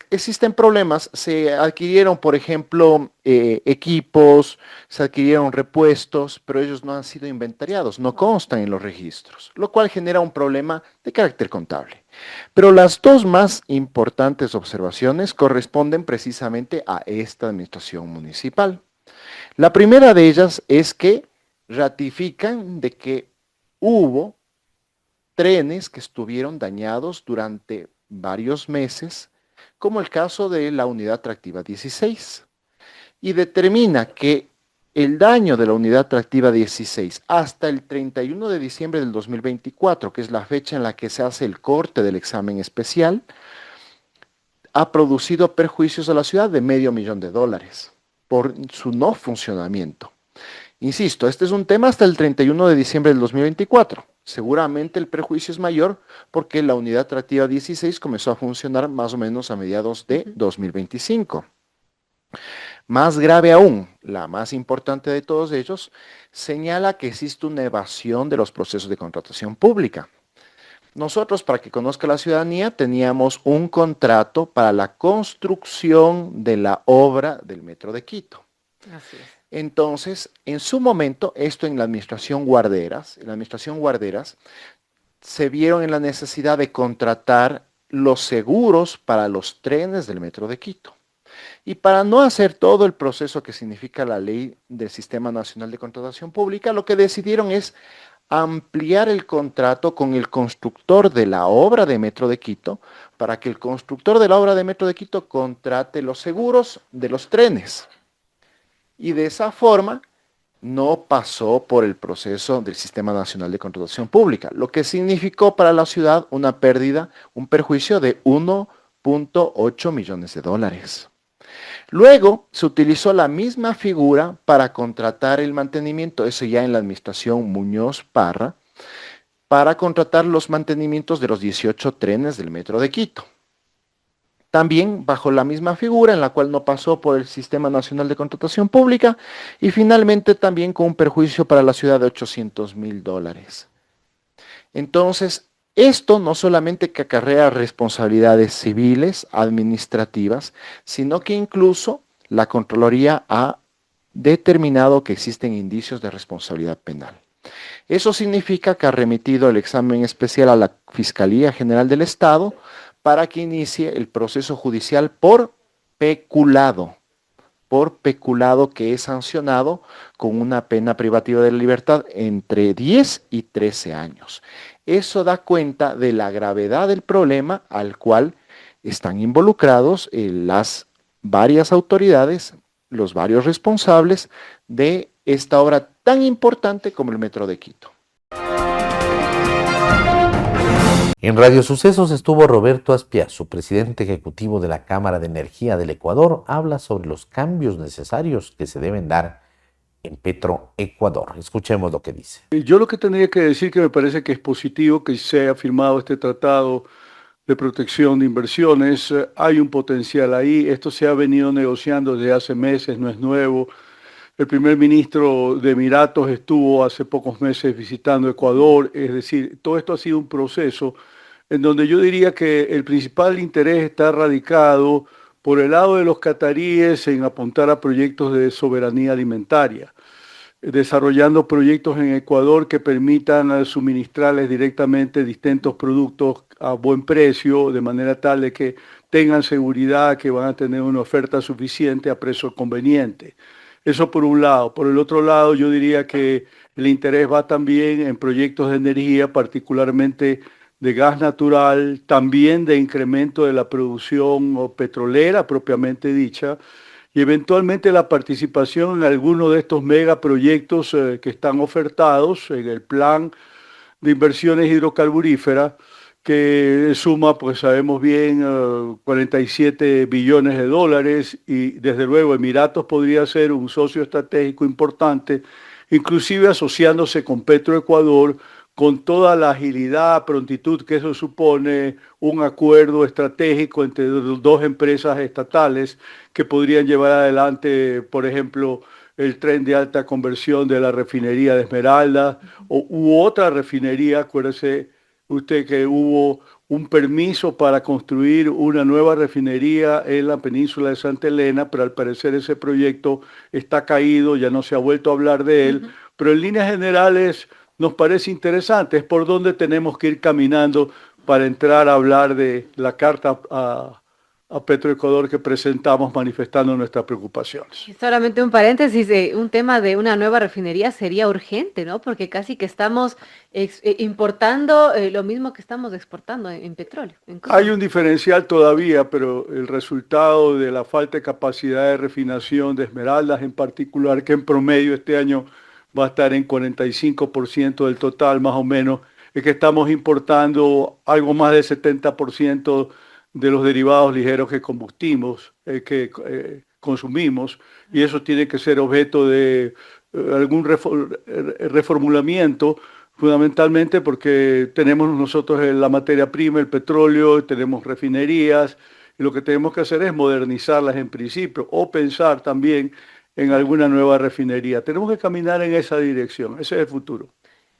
Speaker 13: Existen problemas, se adquirieron, por ejemplo, equipos, se adquirieron repuestos, pero ellos no han sido inventariados, no constan en los registros, lo cual genera un problema de carácter contable. Pero las 2 más importantes observaciones corresponden precisamente a esta administración municipal. La primera de ellas es que ratifican de que hubo trenes que estuvieron dañados durante varios meses, como el caso de la unidad tractiva 16, y determina que el daño de la unidad tractiva 16 hasta el 31 de diciembre del 2024, que es la fecha en la que se hace el corte del examen especial, ha producido perjuicios a la ciudad de $500,000 por su no funcionamiento. Insisto, este es un tema hasta el 31 de diciembre del 2024. Seguramente el perjuicio es mayor porque la unidad tractiva 16 comenzó a funcionar más o menos a mediados de 2025. Más grave aún, la más importante de todos ellos, señala que existe una evasión de los procesos de contratación pública. Nosotros, para que conozca la ciudadanía, teníamos un contrato para la construcción de la obra del Metro de Quito.
Speaker 14: Así es.
Speaker 13: Entonces, en su momento, esto en la administración Guarderas, se vieron en la necesidad de contratar los seguros para los trenes del Metro de Quito. Y para no hacer todo el proceso que significa la ley del Sistema Nacional de Contratación Pública, lo que decidieron es ampliar el contrato con el constructor de la obra de Metro de Quito, para que el constructor de la obra de Metro de Quito contrate los seguros de los trenes. Y de esa forma no pasó por el proceso del Sistema Nacional de Contratación Pública, lo que significó para la ciudad una pérdida, un perjuicio de $1.8 millones. Luego se utilizó la misma figura para contratar el mantenimiento, eso ya en la administración Muñoz Parra, para contratar los mantenimientos de los 18 trenes del Metro de Quito. También bajo la misma figura en la cual no pasó por el Sistema Nacional de Contratación Pública y finalmente también con un perjuicio para la ciudad de $800,000. Entonces, esto no solamente que acarrea responsabilidades civiles, administrativas, sino que incluso la Contraloría ha determinado que existen indicios de responsabilidad penal. Eso significa que ha remitido el examen especial a la Fiscalía General del Estado para que inicie el proceso judicial por peculado que es sancionado con una pena privativa de la libertad entre 10 y 13 años. Eso da cuenta de la gravedad del problema al cual están involucrados las varias autoridades, los varios responsables de esta obra tan importante como el Metro de Quito.
Speaker 5: En Radio Sucesos estuvo Roberto Azpiazu, presidente ejecutivo de la Cámara de Energía del Ecuador. Habla sobre los cambios necesarios que se deben dar en Petroecuador. Escuchemos lo que dice.
Speaker 15: Yo lo que tendría que decir que me parece que es positivo que se haya firmado este tratado de protección de inversiones. Hay un potencial ahí. Esto se ha venido negociando desde hace meses, no es nuevo. El primer ministro de Emiratos estuvo hace pocos meses visitando Ecuador. Es decir, todo esto ha sido un proceso en donde yo diría que el principal interés está radicado por el lado de los cataríes en apuntar a proyectos de soberanía alimentaria, desarrollando proyectos en Ecuador que permitan suministrarles directamente distintos productos a buen precio, de manera tal de que tengan seguridad que van a tener una oferta suficiente a precio conveniente. Eso por un lado. Por el otro lado, yo diría que el interés va también en proyectos de energía, particularmente de gas natural, también de incremento de la producción petrolera propiamente dicha, y eventualmente la participación en alguno de estos megaproyectos que están ofertados en el plan de inversiones hidrocarburíferas, que suma, pues sabemos bien, 47 billones de dólares, y desde luego Emiratos podría ser un socio estratégico importante, inclusive asociándose con Petroecuador, con toda la agilidad, prontitud que eso supone, un acuerdo estratégico entre dos empresas estatales que podrían llevar adelante, por ejemplo, el tren de alta conversión de la refinería de Esmeralda u otra refinería. Acuérdese usted que hubo un permiso para construir una nueva refinería en la península de Santa Elena, pero al parecer ese proyecto está caído, ya no se ha vuelto a hablar de él, pero en líneas generales nos parece interesante, es por donde tenemos que ir caminando para entrar a hablar de la carta a Petroecuador que presentamos manifestando nuestras preocupaciones.
Speaker 14: Solamente un paréntesis, un tema de una nueva refinería sería urgente, ¿no? Porque casi que estamos importando lo mismo que estamos exportando en petróleo.
Speaker 15: Hay un diferencial todavía, pero el resultado de la falta de capacidad de refinación de Esmeraldas en particular, que en promedio este año va a estar en 45% del total más o menos, es que estamos importando algo más del 70% de los derivados ligeros que consumimos, y eso tiene que ser objeto de algún reformulamiento, fundamentalmente porque tenemos nosotros la materia prima, el petróleo, tenemos refinerías, y lo que tenemos que hacer es modernizarlas en principio, o pensar también en alguna nueva refinería. Tenemos que caminar en esa dirección, ese es el futuro.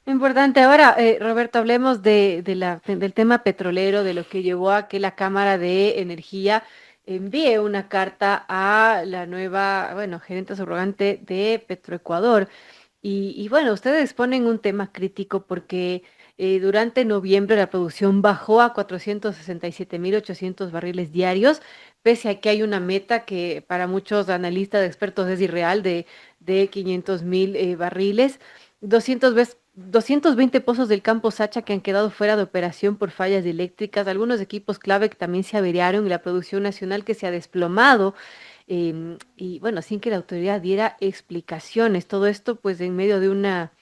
Speaker 14: Importante. Ahora, Roberto, hablemos del tema petrolero, de lo que llevó a que la Cámara de Energía envíe una carta a la nueva, gerente subrogante de Petroecuador. Y bueno, ustedes ponen un tema crítico porque durante noviembre la producción bajó a 467.800 barriles diarios, pese a que hay una meta que para muchos analistas, expertos, es irreal de 500.000 barriles. 220 pozos del campo Sacha que han quedado fuera de operación por fallas eléctricas, algunos equipos clave que también se averiaron y la producción nacional que se ha desplomado, y bueno, sin que la autoridad diera explicaciones. Todo esto pues en medio de una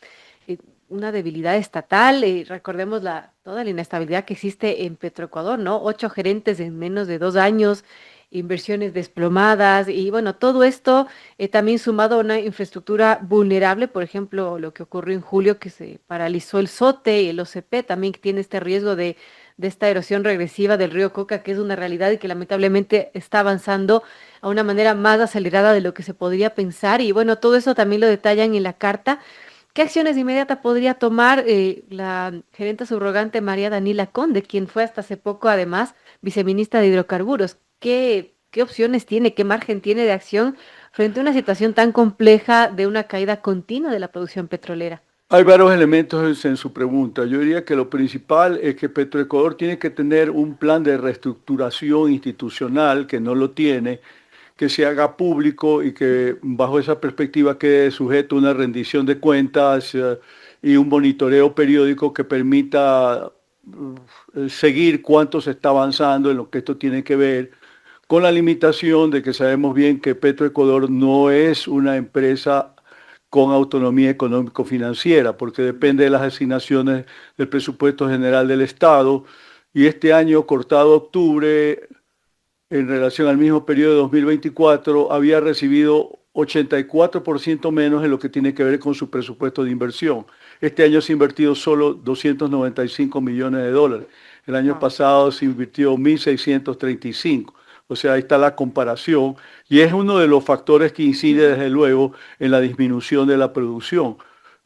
Speaker 14: debilidad estatal. Recordemos toda la inestabilidad que existe en Petroecuador, ¿no? 8 gerentes en menos de 2 años. inversiones desplomadas y bueno, todo esto también sumado a una infraestructura vulnerable, por ejemplo, lo que ocurrió en julio, que se paralizó el SOTE y el OCP, también que tiene este riesgo de esta erosión regresiva del río Coca, que es una realidad y que lamentablemente está avanzando a una manera más acelerada de lo que se podría pensar. Y bueno, todo eso también lo detallan en la carta. ¿Qué acciones inmediatas podría tomar la gerente subrogante María Danila Conde, quien fue hasta hace poco además viceministra de Hidrocarburos? ¿Qué opciones tiene, qué margen tiene de acción frente a una situación tan compleja de una caída continua de la producción petrolera?
Speaker 15: Hay varios elementos en su pregunta. Yo diría que lo principal es que Petroecuador tiene que tener un plan de reestructuración institucional que no lo tiene, que se haga público y que bajo esa perspectiva quede sujeto a una rendición de cuentas y un monitoreo periódico que permita seguir cuánto se está avanzando en lo que esto tiene que ver, con la limitación de que sabemos bien que Petroecuador no es una empresa con autonomía económico-financiera, porque depende de las asignaciones del presupuesto general del Estado, y este año, cortado octubre, en relación al mismo periodo de 2024, había recibido 84% menos en lo que tiene que ver con su presupuesto de inversión. Este año se ha invertido solo 295 millones de dólares. El año pasado se invirtió 1.635. O sea, ahí está la comparación y es uno de los factores que incide desde luego en la disminución de la producción.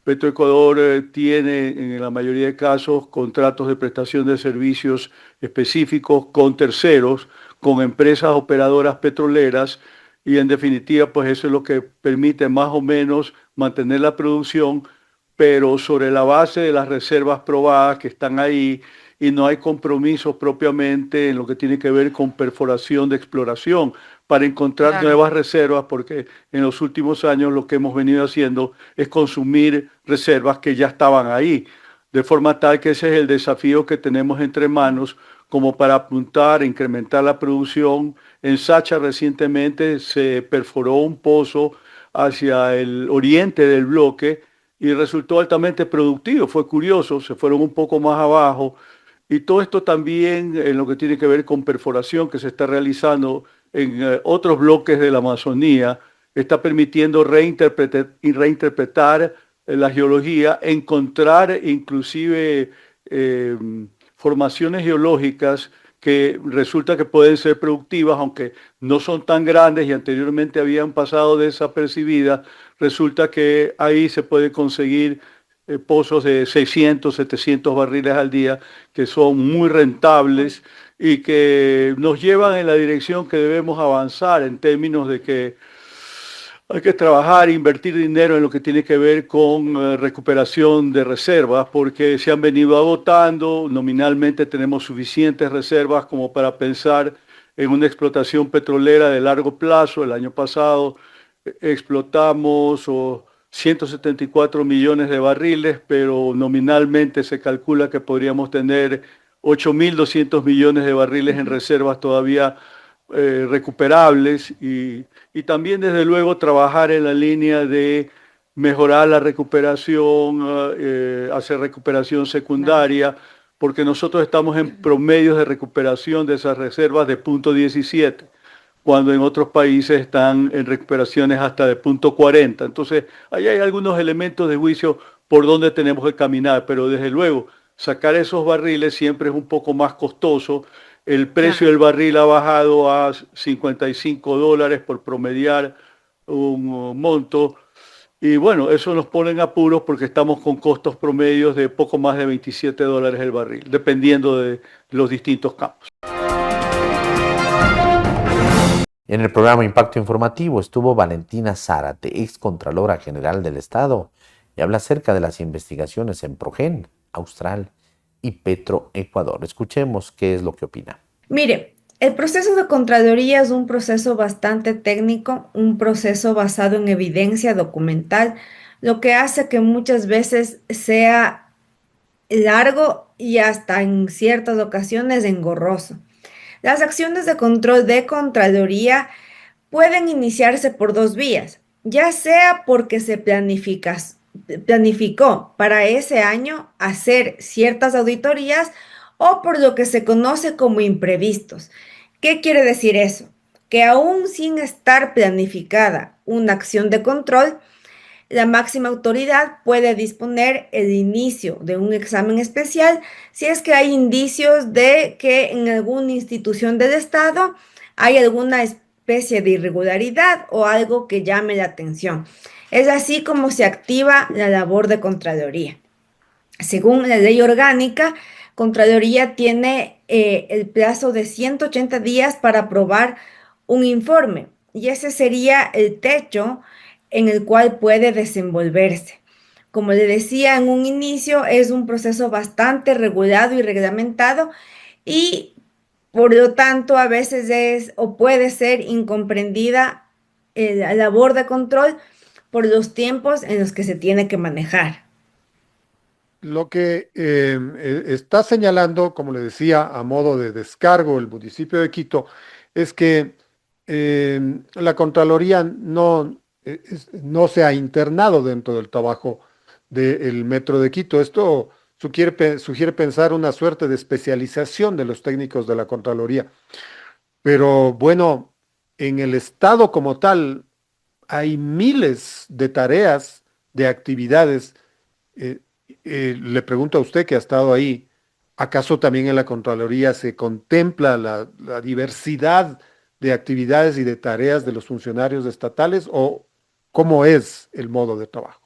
Speaker 15: Petroecuador tiene en la mayoría de casos contratos de prestación de servicios específicos con terceros, con empresas operadoras petroleras y en definitiva pues eso es lo que permite más o menos mantener la producción, pero sobre la base de las reservas probadas que están ahí y no hay compromisos propiamente en lo que tiene que ver con perforación de exploración para encontrar nuevas reservas, porque en los últimos años lo que hemos venido haciendo es consumir reservas que ya estaban ahí, de forma tal que ese es el desafío que tenemos entre manos como para apuntar, incrementar la producción. En Sacha recientemente se perforó un pozo hacia el oriente del bloque y resultó altamente productivo, fue curioso, se fueron un poco más abajo. Y todo esto también en lo que tiene que ver con perforación que se está realizando en otros bloques de la Amazonía, está permitiendo reinterpretar la geología, encontrar inclusive formaciones geológicas que resulta que pueden ser productivas, aunque no son tan grandes y anteriormente habían pasado desapercibidas, resulta que ahí se puede conseguir pozos de 600, 700 barriles al día, que son muy rentables y que nos llevan en la dirección que debemos avanzar en términos de que hay que trabajar e invertir dinero en lo que tiene que ver con recuperación de reservas, porque se han venido agotando, nominalmente tenemos suficientes reservas como para pensar en una explotación petrolera de largo plazo. El año pasado explotamos 174 millones de barriles, pero nominalmente se calcula que podríamos tener 8.200 millones de barriles en reservas todavía recuperables y también desde luego trabajar en la línea de mejorar la recuperación, hacer recuperación secundaria, porque nosotros estamos en promedios de recuperación de esas reservas de 0.17, cuando en otros países están en recuperaciones hasta de 0.40. Entonces, ahí hay algunos elementos de juicio por donde tenemos que caminar, pero desde luego, sacar esos barriles siempre es un poco más costoso. El precio del barril ha bajado a $55 por promediar un monto. Y bueno, eso nos pone en apuros porque estamos con costos promedios de poco más de $27 el barril, dependiendo de los distintos campos.
Speaker 5: En el programa Impacto Informativo estuvo Valentina Zárate, excontralora general del Estado, y habla acerca de las investigaciones en Progen, Austral y Petroecuador. Escuchemos qué es lo que opina.
Speaker 16: Mire, el proceso de Contraloría es un proceso bastante técnico, un proceso basado en evidencia documental, lo que hace que muchas veces sea largo y hasta en ciertas ocasiones engorroso. Las acciones de control de Contraloría pueden iniciarse por dos vías, ya sea porque se planificó para ese año hacer ciertas auditorías o por lo que se conoce como imprevistos. ¿Qué quiere decir eso? que aún sin estar planificada una acción de control, la máxima autoridad puede disponer el inicio de un examen especial si es que hay indicios de que en alguna institución del Estado hay alguna especie de irregularidad o algo que llame la atención. Es así como se activa la labor de Contraloría. Según la ley orgánica, Contraloría tiene el plazo de 180 días para aprobar un informe y ese sería el techo en el cual puede desenvolverse. Como le decía en un inicio, es un proceso bastante regulado y reglamentado y por lo tanto a veces es o puede ser incomprendida la labor de control por los tiempos en los que se tiene que manejar.
Speaker 17: Lo que está señalando, como le decía, a modo de descargo el municipio de Quito, es que la Contraloría no se ha internado dentro del trabajo del Metro de Quito. Esto sugiere pensar una suerte de especialización de los técnicos de la Contraloría. Pero bueno, en el Estado como tal hay miles de tareas, de actividades. Le pregunto a usted que ha estado ahí, ¿acaso también en la Contraloría se contempla la diversidad de actividades y de tareas de los funcionarios estatales o cómo es el modo de trabajo?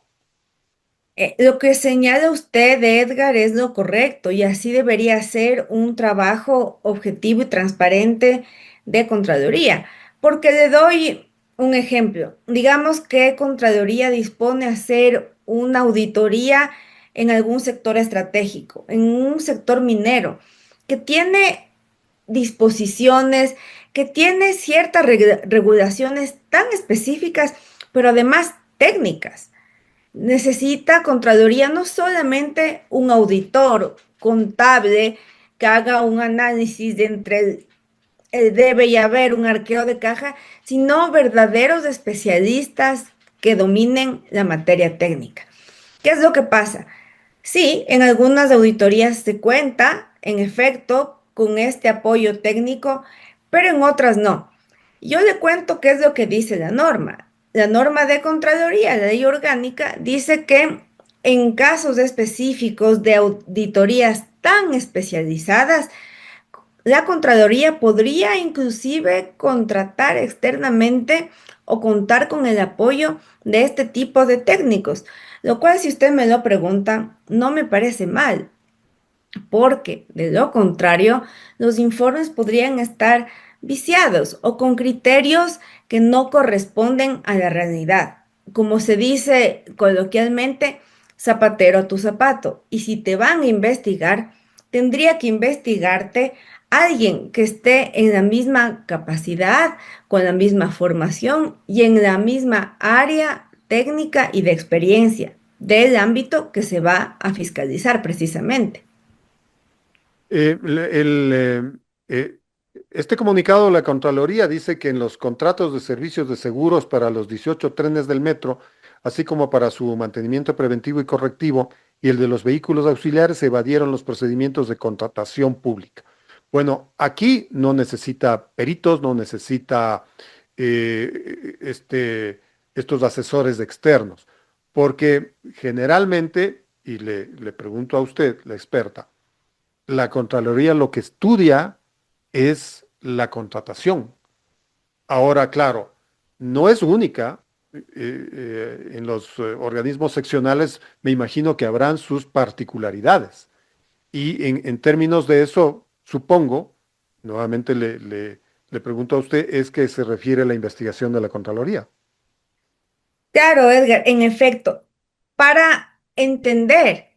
Speaker 16: Lo que señala usted, Edgar, es lo correcto y así debería ser un trabajo objetivo y transparente de Contraloría. Porque le doy un ejemplo. Digamos que Contraloría dispone a hacer una auditoría en algún sector estratégico, en un sector minero, que tiene disposiciones, que tiene ciertas regulaciones tan específicas, pero además técnicas. Necesita Contraloría no solamente un auditor contable que haga un análisis de entre el debe y haber, un arqueo de caja, sino verdaderos especialistas que dominen la materia técnica. ¿Qué es lo que pasa? Sí, en algunas auditorías se cuenta, en efecto, con este apoyo técnico, pero en otras no. Yo le cuento qué es lo que dice la norma. La norma de Contraloría, la ley orgánica, dice que en casos específicos de auditorías tan especializadas, la Contraloría podría inclusive contratar externamente o contar con el apoyo de este tipo de técnicos, lo cual, si usted me lo pregunta, no me parece mal, porque de lo contrario, los informes podrían estar viciados o con criterios que no corresponden a la realidad. Como se dice coloquialmente, zapatero a tu zapato. Y si te van a investigar, tendría que investigarte alguien que esté en la misma capacidad, con la misma formación y en la misma área técnica y de experiencia del ámbito que se va a fiscalizar precisamente.
Speaker 17: Este comunicado de la Contraloría dice que en los contratos de servicios de seguros para los 18 trenes del metro, así como para su mantenimiento preventivo y correctivo y el de los vehículos auxiliares, se evadieron los procedimientos de contratación pública. Bueno, aquí no necesita peritos, no necesita estos asesores externos, porque generalmente, y le pregunto a usted, la experta, la Contraloría lo que estudia es la contratación. Ahora, claro, no es única. En los organismos seccionales me imagino que habrán sus particularidades. Y en términos de eso, supongo, nuevamente le pregunto a usted, es que se refiere a la investigación de la Contraloría.
Speaker 16: Claro, Edgar, en efecto, para entender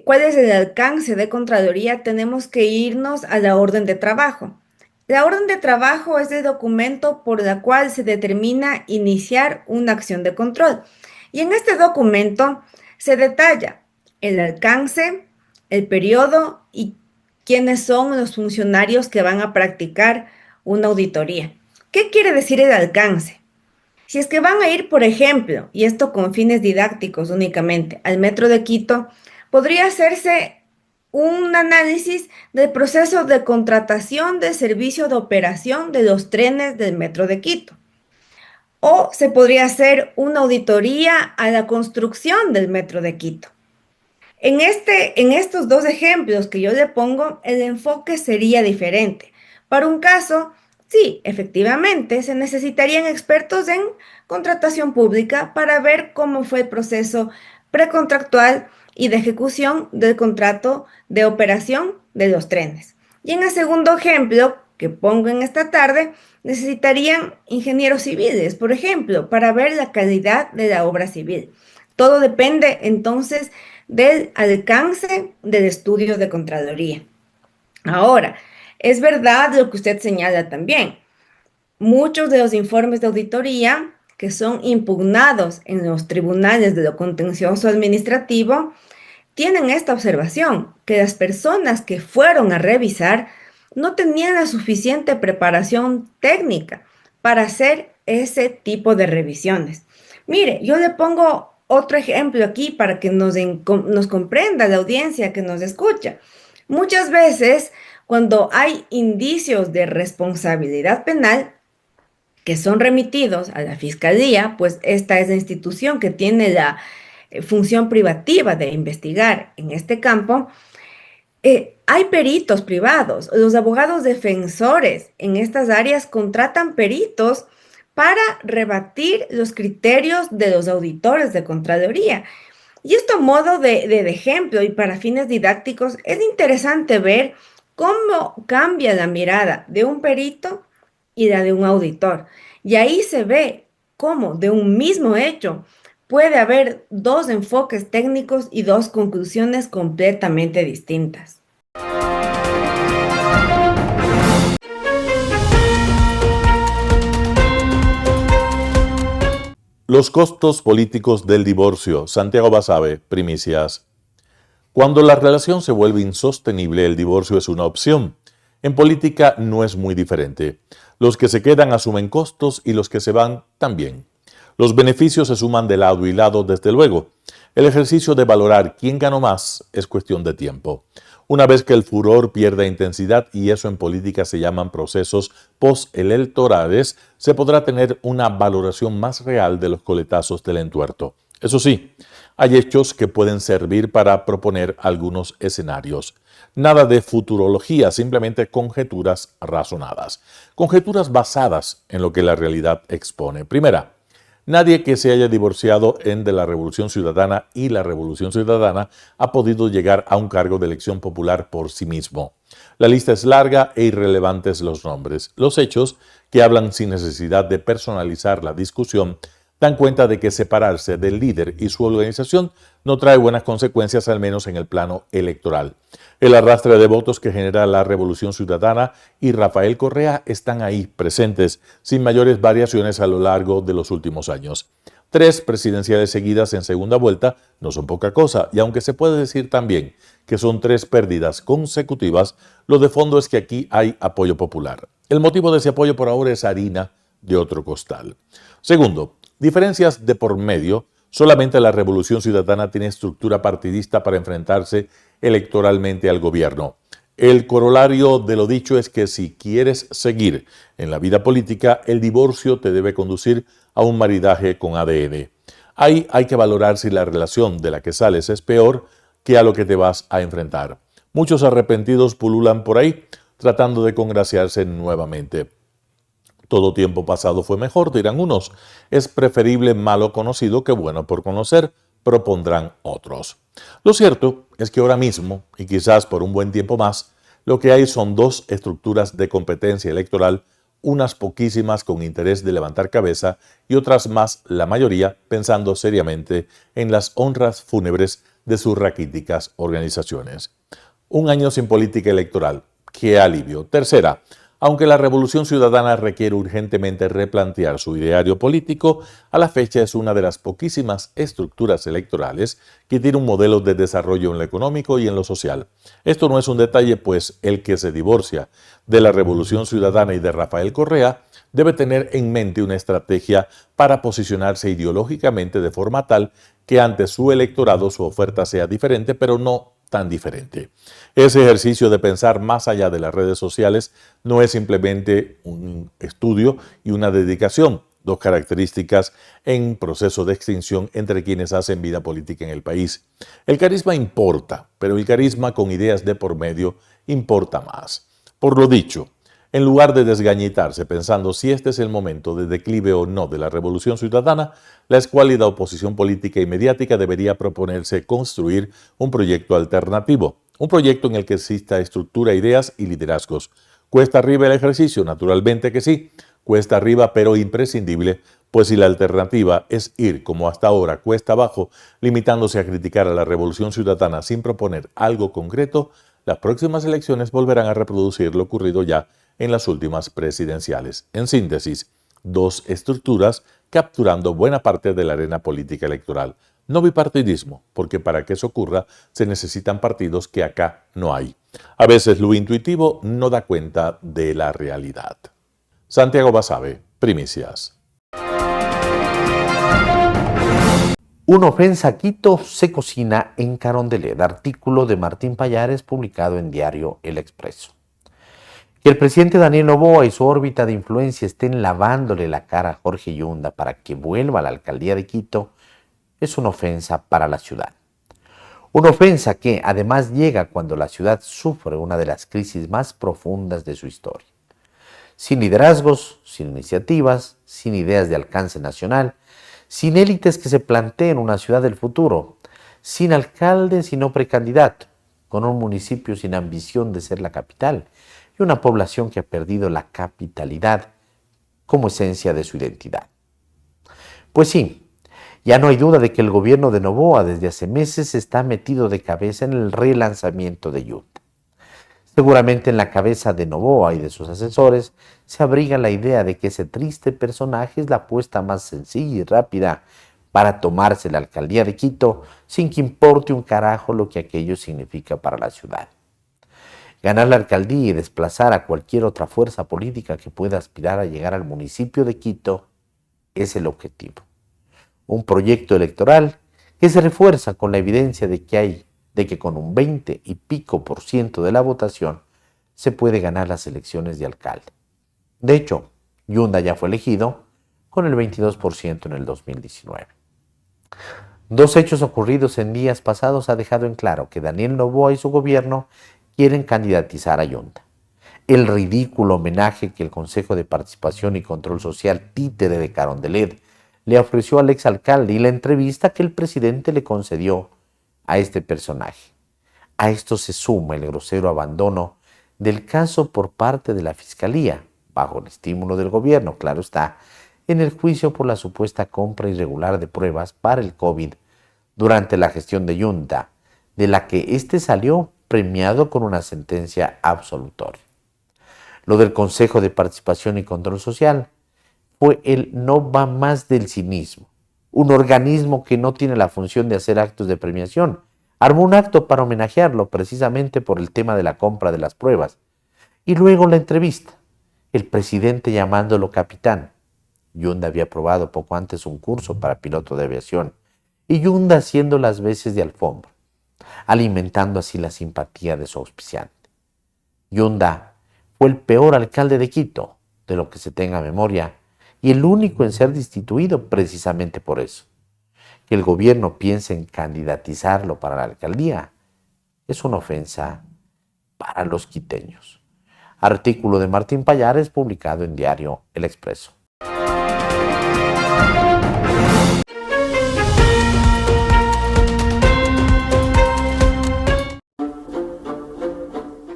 Speaker 16: cuál es el alcance de Contraloría, tenemos que irnos a la orden de trabajo. La orden de trabajo es el documento por el cual se determina iniciar una acción de control. Y en este documento se detalla el alcance, el periodo y quiénes son los funcionarios que van a practicar una auditoría. ¿Qué quiere decir el alcance? Si es que van a ir, por ejemplo, y esto con fines didácticos únicamente, al Metro de Quito, podría hacerse un análisis del proceso de contratación del servicio de operación de los trenes del Metro de Quito. O se podría hacer una auditoría a la construcción del Metro de Quito. En estos dos ejemplos que yo le pongo, el enfoque sería diferente. Para un caso, sí, efectivamente, se necesitarían expertos en contratación pública para ver cómo fue el proceso precontractual y de ejecución del contrato de operación de los trenes. Y en el segundo ejemplo que pongo en esta tarde, necesitarían ingenieros civiles, por ejemplo, para ver la calidad de la obra civil. Todo depende entonces del alcance del estudio de Contraloría. Ahora, es verdad lo que usted señala también. Muchos de los informes de auditoría que son impugnados en los tribunales de lo contencioso administrativo tienen esta observación, que las personas que fueron a revisar no tenían la suficiente preparación técnica para hacer ese tipo de revisiones. Mire, yo le pongo otro ejemplo aquí para que nos comprenda la audiencia que nos escucha. Muchas veces, cuando hay indicios de responsabilidad penal que son remitidos a la Fiscalía, pues esta es la institución que tiene la función privativa de investigar en este campo, hay peritos privados. Los abogados defensores en estas áreas contratan peritos para rebatir los criterios de los auditores de Contraloría. Y esto a modo de ejemplo y para fines didácticos, es interesante ver cómo cambia la mirada de un perito y la de un auditor. Y ahí se ve cómo de un mismo hecho puede haber dos enfoques técnicos y dos conclusiones completamente distintas.
Speaker 1: Los costos políticos del divorcio. Santiago Basabe, primicias. Cuando la relación se vuelve insostenible, el divorcio es una opción. En política no es muy diferente. Los que se quedan asumen costos y los que se van también. Los beneficios se suman de lado y lado, desde luego. El ejercicio de valorar quién ganó más es cuestión de tiempo. Una vez que el furor pierde intensidad, y eso en política se llaman procesos postelectorales, se podrá tener una valoración más real de los coletazos del entuerto. Eso sí, hay hechos que pueden servir para proponer algunos escenarios. Nada de futurología, simplemente conjeturas razonadas. Conjeturas basadas en lo que la realidad expone. Primera, nadie que se haya divorciado de la Revolución Ciudadana y la Revolución Ciudadana ha podido llegar a un cargo de elección popular por sí mismo. La lista es larga e irrelevantes los nombres. Los hechos, que hablan sin necesidad de personalizar la discusión, dan cuenta de que separarse del líder y su organización no trae buenas consecuencias, al menos en el plano electoral. El arrastre de votos que genera la Revolución Ciudadana y Rafael Correa están ahí presentes, sin mayores variaciones a lo largo de los últimos años. 3 presidenciales seguidas en segunda vuelta no son poca cosa, y aunque se puede decir también que son 3 pérdidas consecutivas, lo de fondo es que aquí hay apoyo popular. El motivo de ese apoyo por ahora es harina de otro costal. Segundo, diferencias de por medio. Solamente la Revolución Ciudadana tiene estructura partidista para enfrentarse electoralmente al gobierno. El corolario de lo dicho es que si quieres seguir en la vida política, el divorcio te debe conducir a un maridaje con ADN. Ahí hay que valorar si la relación de la que sales es peor que a lo que te vas a enfrentar. Muchos arrepentidos pululan por ahí tratando de congraciarse nuevamente. Todo tiempo pasado fue mejor, dirán unos. Es preferible malo conocido que bueno por conocer, propondrán otros. Lo cierto es que ahora mismo, y quizás por un buen tiempo más, lo que hay son 2 estructuras de competencia electoral, unas poquísimas con interés de levantar cabeza y otras más, la mayoría, pensando seriamente en las honras fúnebres de sus raquíticas organizaciones. Un año sin política electoral. ¡Qué alivio! Tercera, aunque la Revolución Ciudadana requiere urgentemente replantear su ideario político, a la fecha es una de las poquísimas estructuras electorales que tiene un modelo de desarrollo en lo económico y en lo social. Esto no es un detalle, pues el que se divorcia de la Revolución Ciudadana y de Rafael Correa debe tener en mente una estrategia para posicionarse ideológicamente de forma tal que ante su electorado su oferta sea diferente, pero no tan diferente. Ese ejercicio de pensar más allá de las redes sociales no es simplemente un estudio y una dedicación, dos características en proceso de extinción entre quienes hacen vida política en el país. El carisma importa, pero el carisma con ideas de por medio importa más. Por lo dicho, en lugar de desgañitarse pensando si este es el momento de declive o no de la revolución ciudadana, la escuálida oposición política y mediática debería proponerse construir un proyecto alternativo, un proyecto en el que exista estructura, ideas y liderazgos. ¿Cuesta arriba el ejercicio? Naturalmente que sí. Cuesta arriba, pero imprescindible, pues si la alternativa es ir, como hasta ahora, cuesta abajo, limitándose a criticar a la revolución ciudadana sin proponer algo concreto, las próximas elecciones volverán a reproducir lo ocurrido ya en las últimas presidenciales. En síntesis, dos estructuras capturando buena parte de la arena política electoral. No bipartidismo, porque para que eso ocurra se necesitan partidos que acá no hay. A veces lo intuitivo no da cuenta de la realidad. Santiago Basabe, Primicias.
Speaker 5: Una ofensa a Quito se cocina en Carondelet, artículo de Martín Pallares publicado en diario El Expreso. Que el presidente Daniel Noboa y su órbita de influencia estén lavándole la cara a Jorge Yunda para que vuelva a la alcaldía de Quito es una ofensa para la ciudad. Una ofensa que además llega cuando la ciudad sufre una de las crisis más profundas de su historia. Sin liderazgos, sin iniciativas, sin ideas de alcance nacional, sin élites que se planteen una ciudad del futuro, sin alcalde sino precandidato, con un municipio sin ambición de ser la capital y una población que ha perdido la capitalidad como esencia de su identidad. Pues sí, ya no hay duda de que el gobierno de Noboa desde hace meses está metido de cabeza en el relanzamiento de Yunda. Seguramente en la cabeza de Noboa y de sus asesores se abriga la idea de que ese triste personaje es la apuesta más sencilla y rápida para tomarse la alcaldía de Quito sin que importe un carajo lo que aquello significa para la ciudad. Ganar la alcaldía y desplazar a cualquier otra fuerza política que pueda aspirar a llegar al municipio de Quito es el objetivo. Un proyecto electoral que se refuerza con la evidencia de que con un 20 y pico % de la votación se puede ganar las elecciones de alcalde. De hecho, Yunda ya fue elegido con el 22% en el 2019. Dos hechos ocurridos en días pasados ha dejado en claro que Daniel Noboa y su gobierno quieren candidatizar a Yunda. El ridículo homenaje que el Consejo de Participación y Control Social, títere de Carondelet, le ofreció al exalcalde y la entrevista que el presidente le concedió a este personaje. A esto se suma el grosero abandono del caso por parte de la Fiscalía, bajo el estímulo del gobierno, claro está, en el juicio por la supuesta compra irregular de pruebas para el COVID durante la gestión de Yunda, de la que éste salió premiado con una sentencia absolutoria. Lo del Consejo de Participación y Control Social fue el no va más del cinismo. Un organismo que no tiene la función de hacer actos de premiación. Armó un acto para homenajearlo precisamente por el tema de la compra de las pruebas. Y luego la entrevista. El presidente llamándolo capitán. Yunda había aprobado poco antes un curso para piloto de aviación. Y Yunda haciendo las veces de alfombra, alimentando así la simpatía de su auspiciante. Yunda fue el peor alcalde de Quito, de lo que se tenga memoria, y el único en ser destituido precisamente por eso. Que el gobierno piense en candidatizarlo para la alcaldía es una ofensa para los quiteños. Artículo de Martín Pallares publicado en diario El Expreso.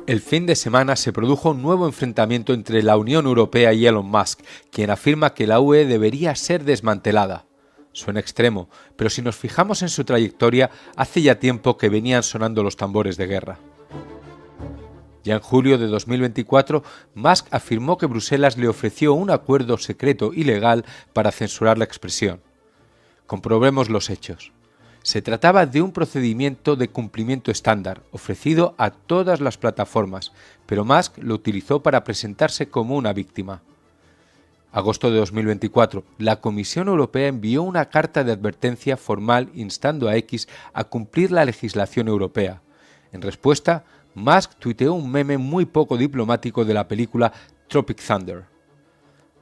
Speaker 18: El fin de semana se produjo un nuevo enfrentamiento entre la Unión Europea y Elon Musk, quien afirma que la UE debería ser desmantelada. Suena extremo, pero si nos fijamos en su trayectoria, hace ya tiempo que venían sonando los tambores de guerra. Ya en julio de 2024, Musk afirmó que Bruselas le ofreció un acuerdo secreto y legal para censurar la expresión. Comprobemos los hechos. Se trataba de un procedimiento de cumplimiento estándar, ofrecido a todas las plataformas, pero Musk lo utilizó para presentarse como una víctima. Agosto de 2024, la Comisión Europea envió una carta de advertencia formal instando a X a cumplir la legislación europea. En respuesta, Musk tuiteó un meme muy poco diplomático de la película Tropic Thunder.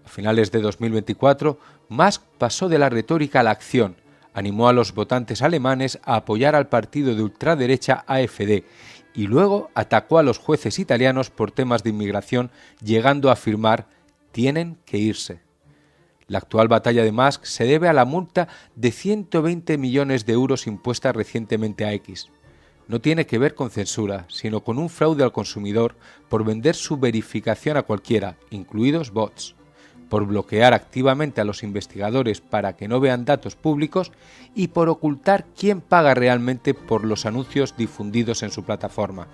Speaker 18: A finales de 2024, Musk pasó de la retórica a la acción, animó a los votantes alemanes a apoyar al partido de ultraderecha AfD y luego atacó a los jueces italianos por temas de inmigración, llegando a afirmar «tienen que irse». La actual batalla de Musk se debe a la multa de 120 millones de euros impuesta recientemente a X. No tiene que ver con censura, sino con un fraude al consumidor por vender su verificación a cualquiera, incluidos bots, por bloquear activamente a los investigadores para que no vean datos públicos y por ocultar quién paga realmente por los anuncios difundidos en su plataforma.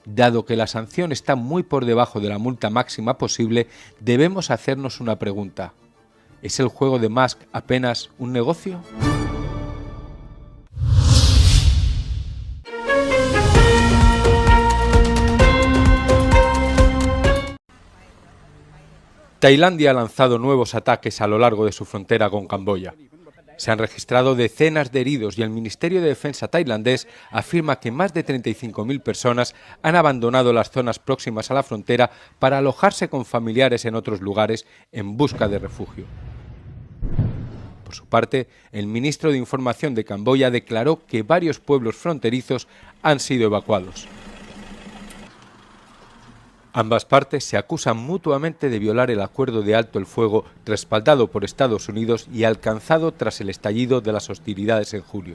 Speaker 18: Dado que la sanción está muy por debajo de la multa máxima posible, debemos hacernos una pregunta. ¿Es el juego de Musk apenas un negocio? Tailandia ha lanzado nuevos ataques a lo largo de su frontera con Camboya. Se han registrado decenas de heridos y el Ministerio de Defensa tailandés afirma que más de 35.000 personas han abandonado las zonas próximas a la frontera para alojarse con familiares en otros lugares en busca de refugio. Por su parte, el ministro de Información de Camboya declaró que varios pueblos fronterizos han sido evacuados. Ambas partes se acusan mutuamente de violar el acuerdo de alto el fuego respaldado por Estados Unidos y alcanzado tras el estallido de las hostilidades en julio.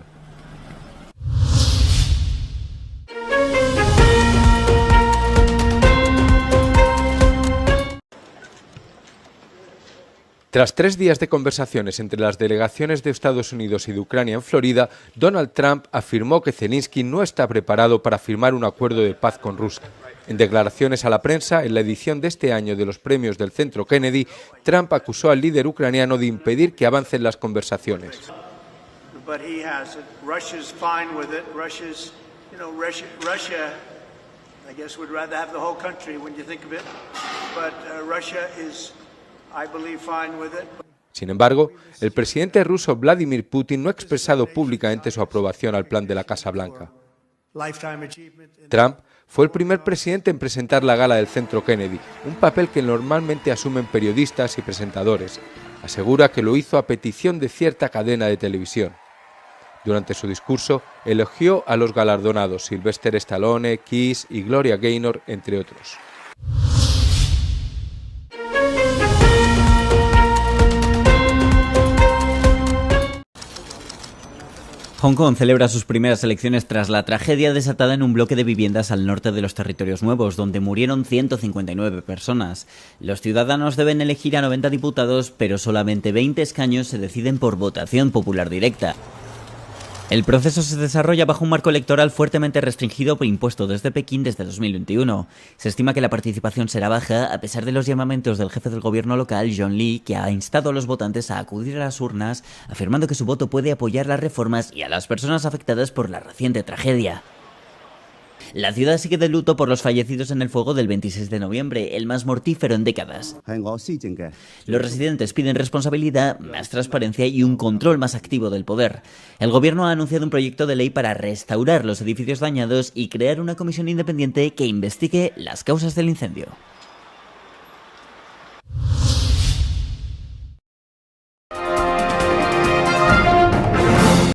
Speaker 18: Tras 3 días de conversaciones entre las delegaciones de Estados Unidos y de Ucrania en Florida, Donald Trump afirmó que Zelensky no está preparado para firmar un acuerdo de paz con Rusia. En declaraciones a la prensa, en la edición de este año de los premios del Centro Kennedy, Trump acusó al líder ucraniano de impedir que avancen las conversaciones. Sin embargo, el presidente ruso Vladimir Putin no ha expresado públicamente su aprobación al plan de la Casa Blanca. Trump fue el primer presidente en presentar la gala del Centro Kennedy, un papel que normalmente asumen periodistas y presentadores. Asegura que lo hizo a petición de cierta cadena de televisión. Durante su discurso, elogió a los galardonados Sylvester Stallone, Kiss y Gloria Gaynor, entre otros.
Speaker 19: Hong Kong celebra sus primeras elecciones tras la tragedia desatada en un bloque de viviendas al norte de los Territorios Nuevos, donde murieron 159 personas. Los ciudadanos deben elegir a 90 diputados, pero solamente 20 escaños se deciden por votación popular directa. El proceso se desarrolla bajo un marco electoral fuertemente restringido e impuesto desde Pekín desde 2021. Se estima que la participación será baja a pesar de los llamamientos del jefe del gobierno local, John Lee, que ha instado a los votantes a acudir a las urnas, afirmando que su voto puede apoyar las reformas y a las personas afectadas por la reciente tragedia. La ciudad sigue de luto por los fallecidos en el fuego del 26 de noviembre, el más mortífero en décadas. Los residentes piden responsabilidad, más transparencia y un control más activo del poder. El gobierno ha anunciado un proyecto de ley para restaurar los edificios dañados y crear una comisión independiente que investigue las causas del incendio.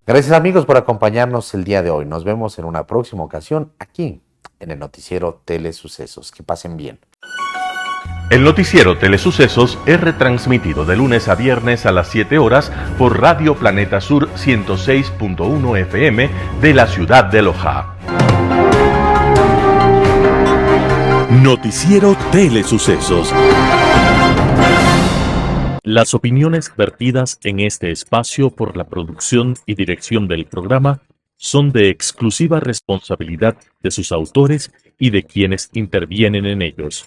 Speaker 5: Gracias amigos por acompañarnos el día de hoy. Nos vemos en una próxima ocasión aquí en el noticiero Telesucesos. Que pasen bien.
Speaker 1: El noticiero Telesucesos es retransmitido de lunes a viernes a las 7 horas por Radio Planeta Sur 106.1 FM de la ciudad de Loja. Noticiero Telesucesos. Las opiniones vertidas en este espacio por la producción y dirección del programa son de exclusiva responsabilidad de sus autores y de quienes intervienen en ellos.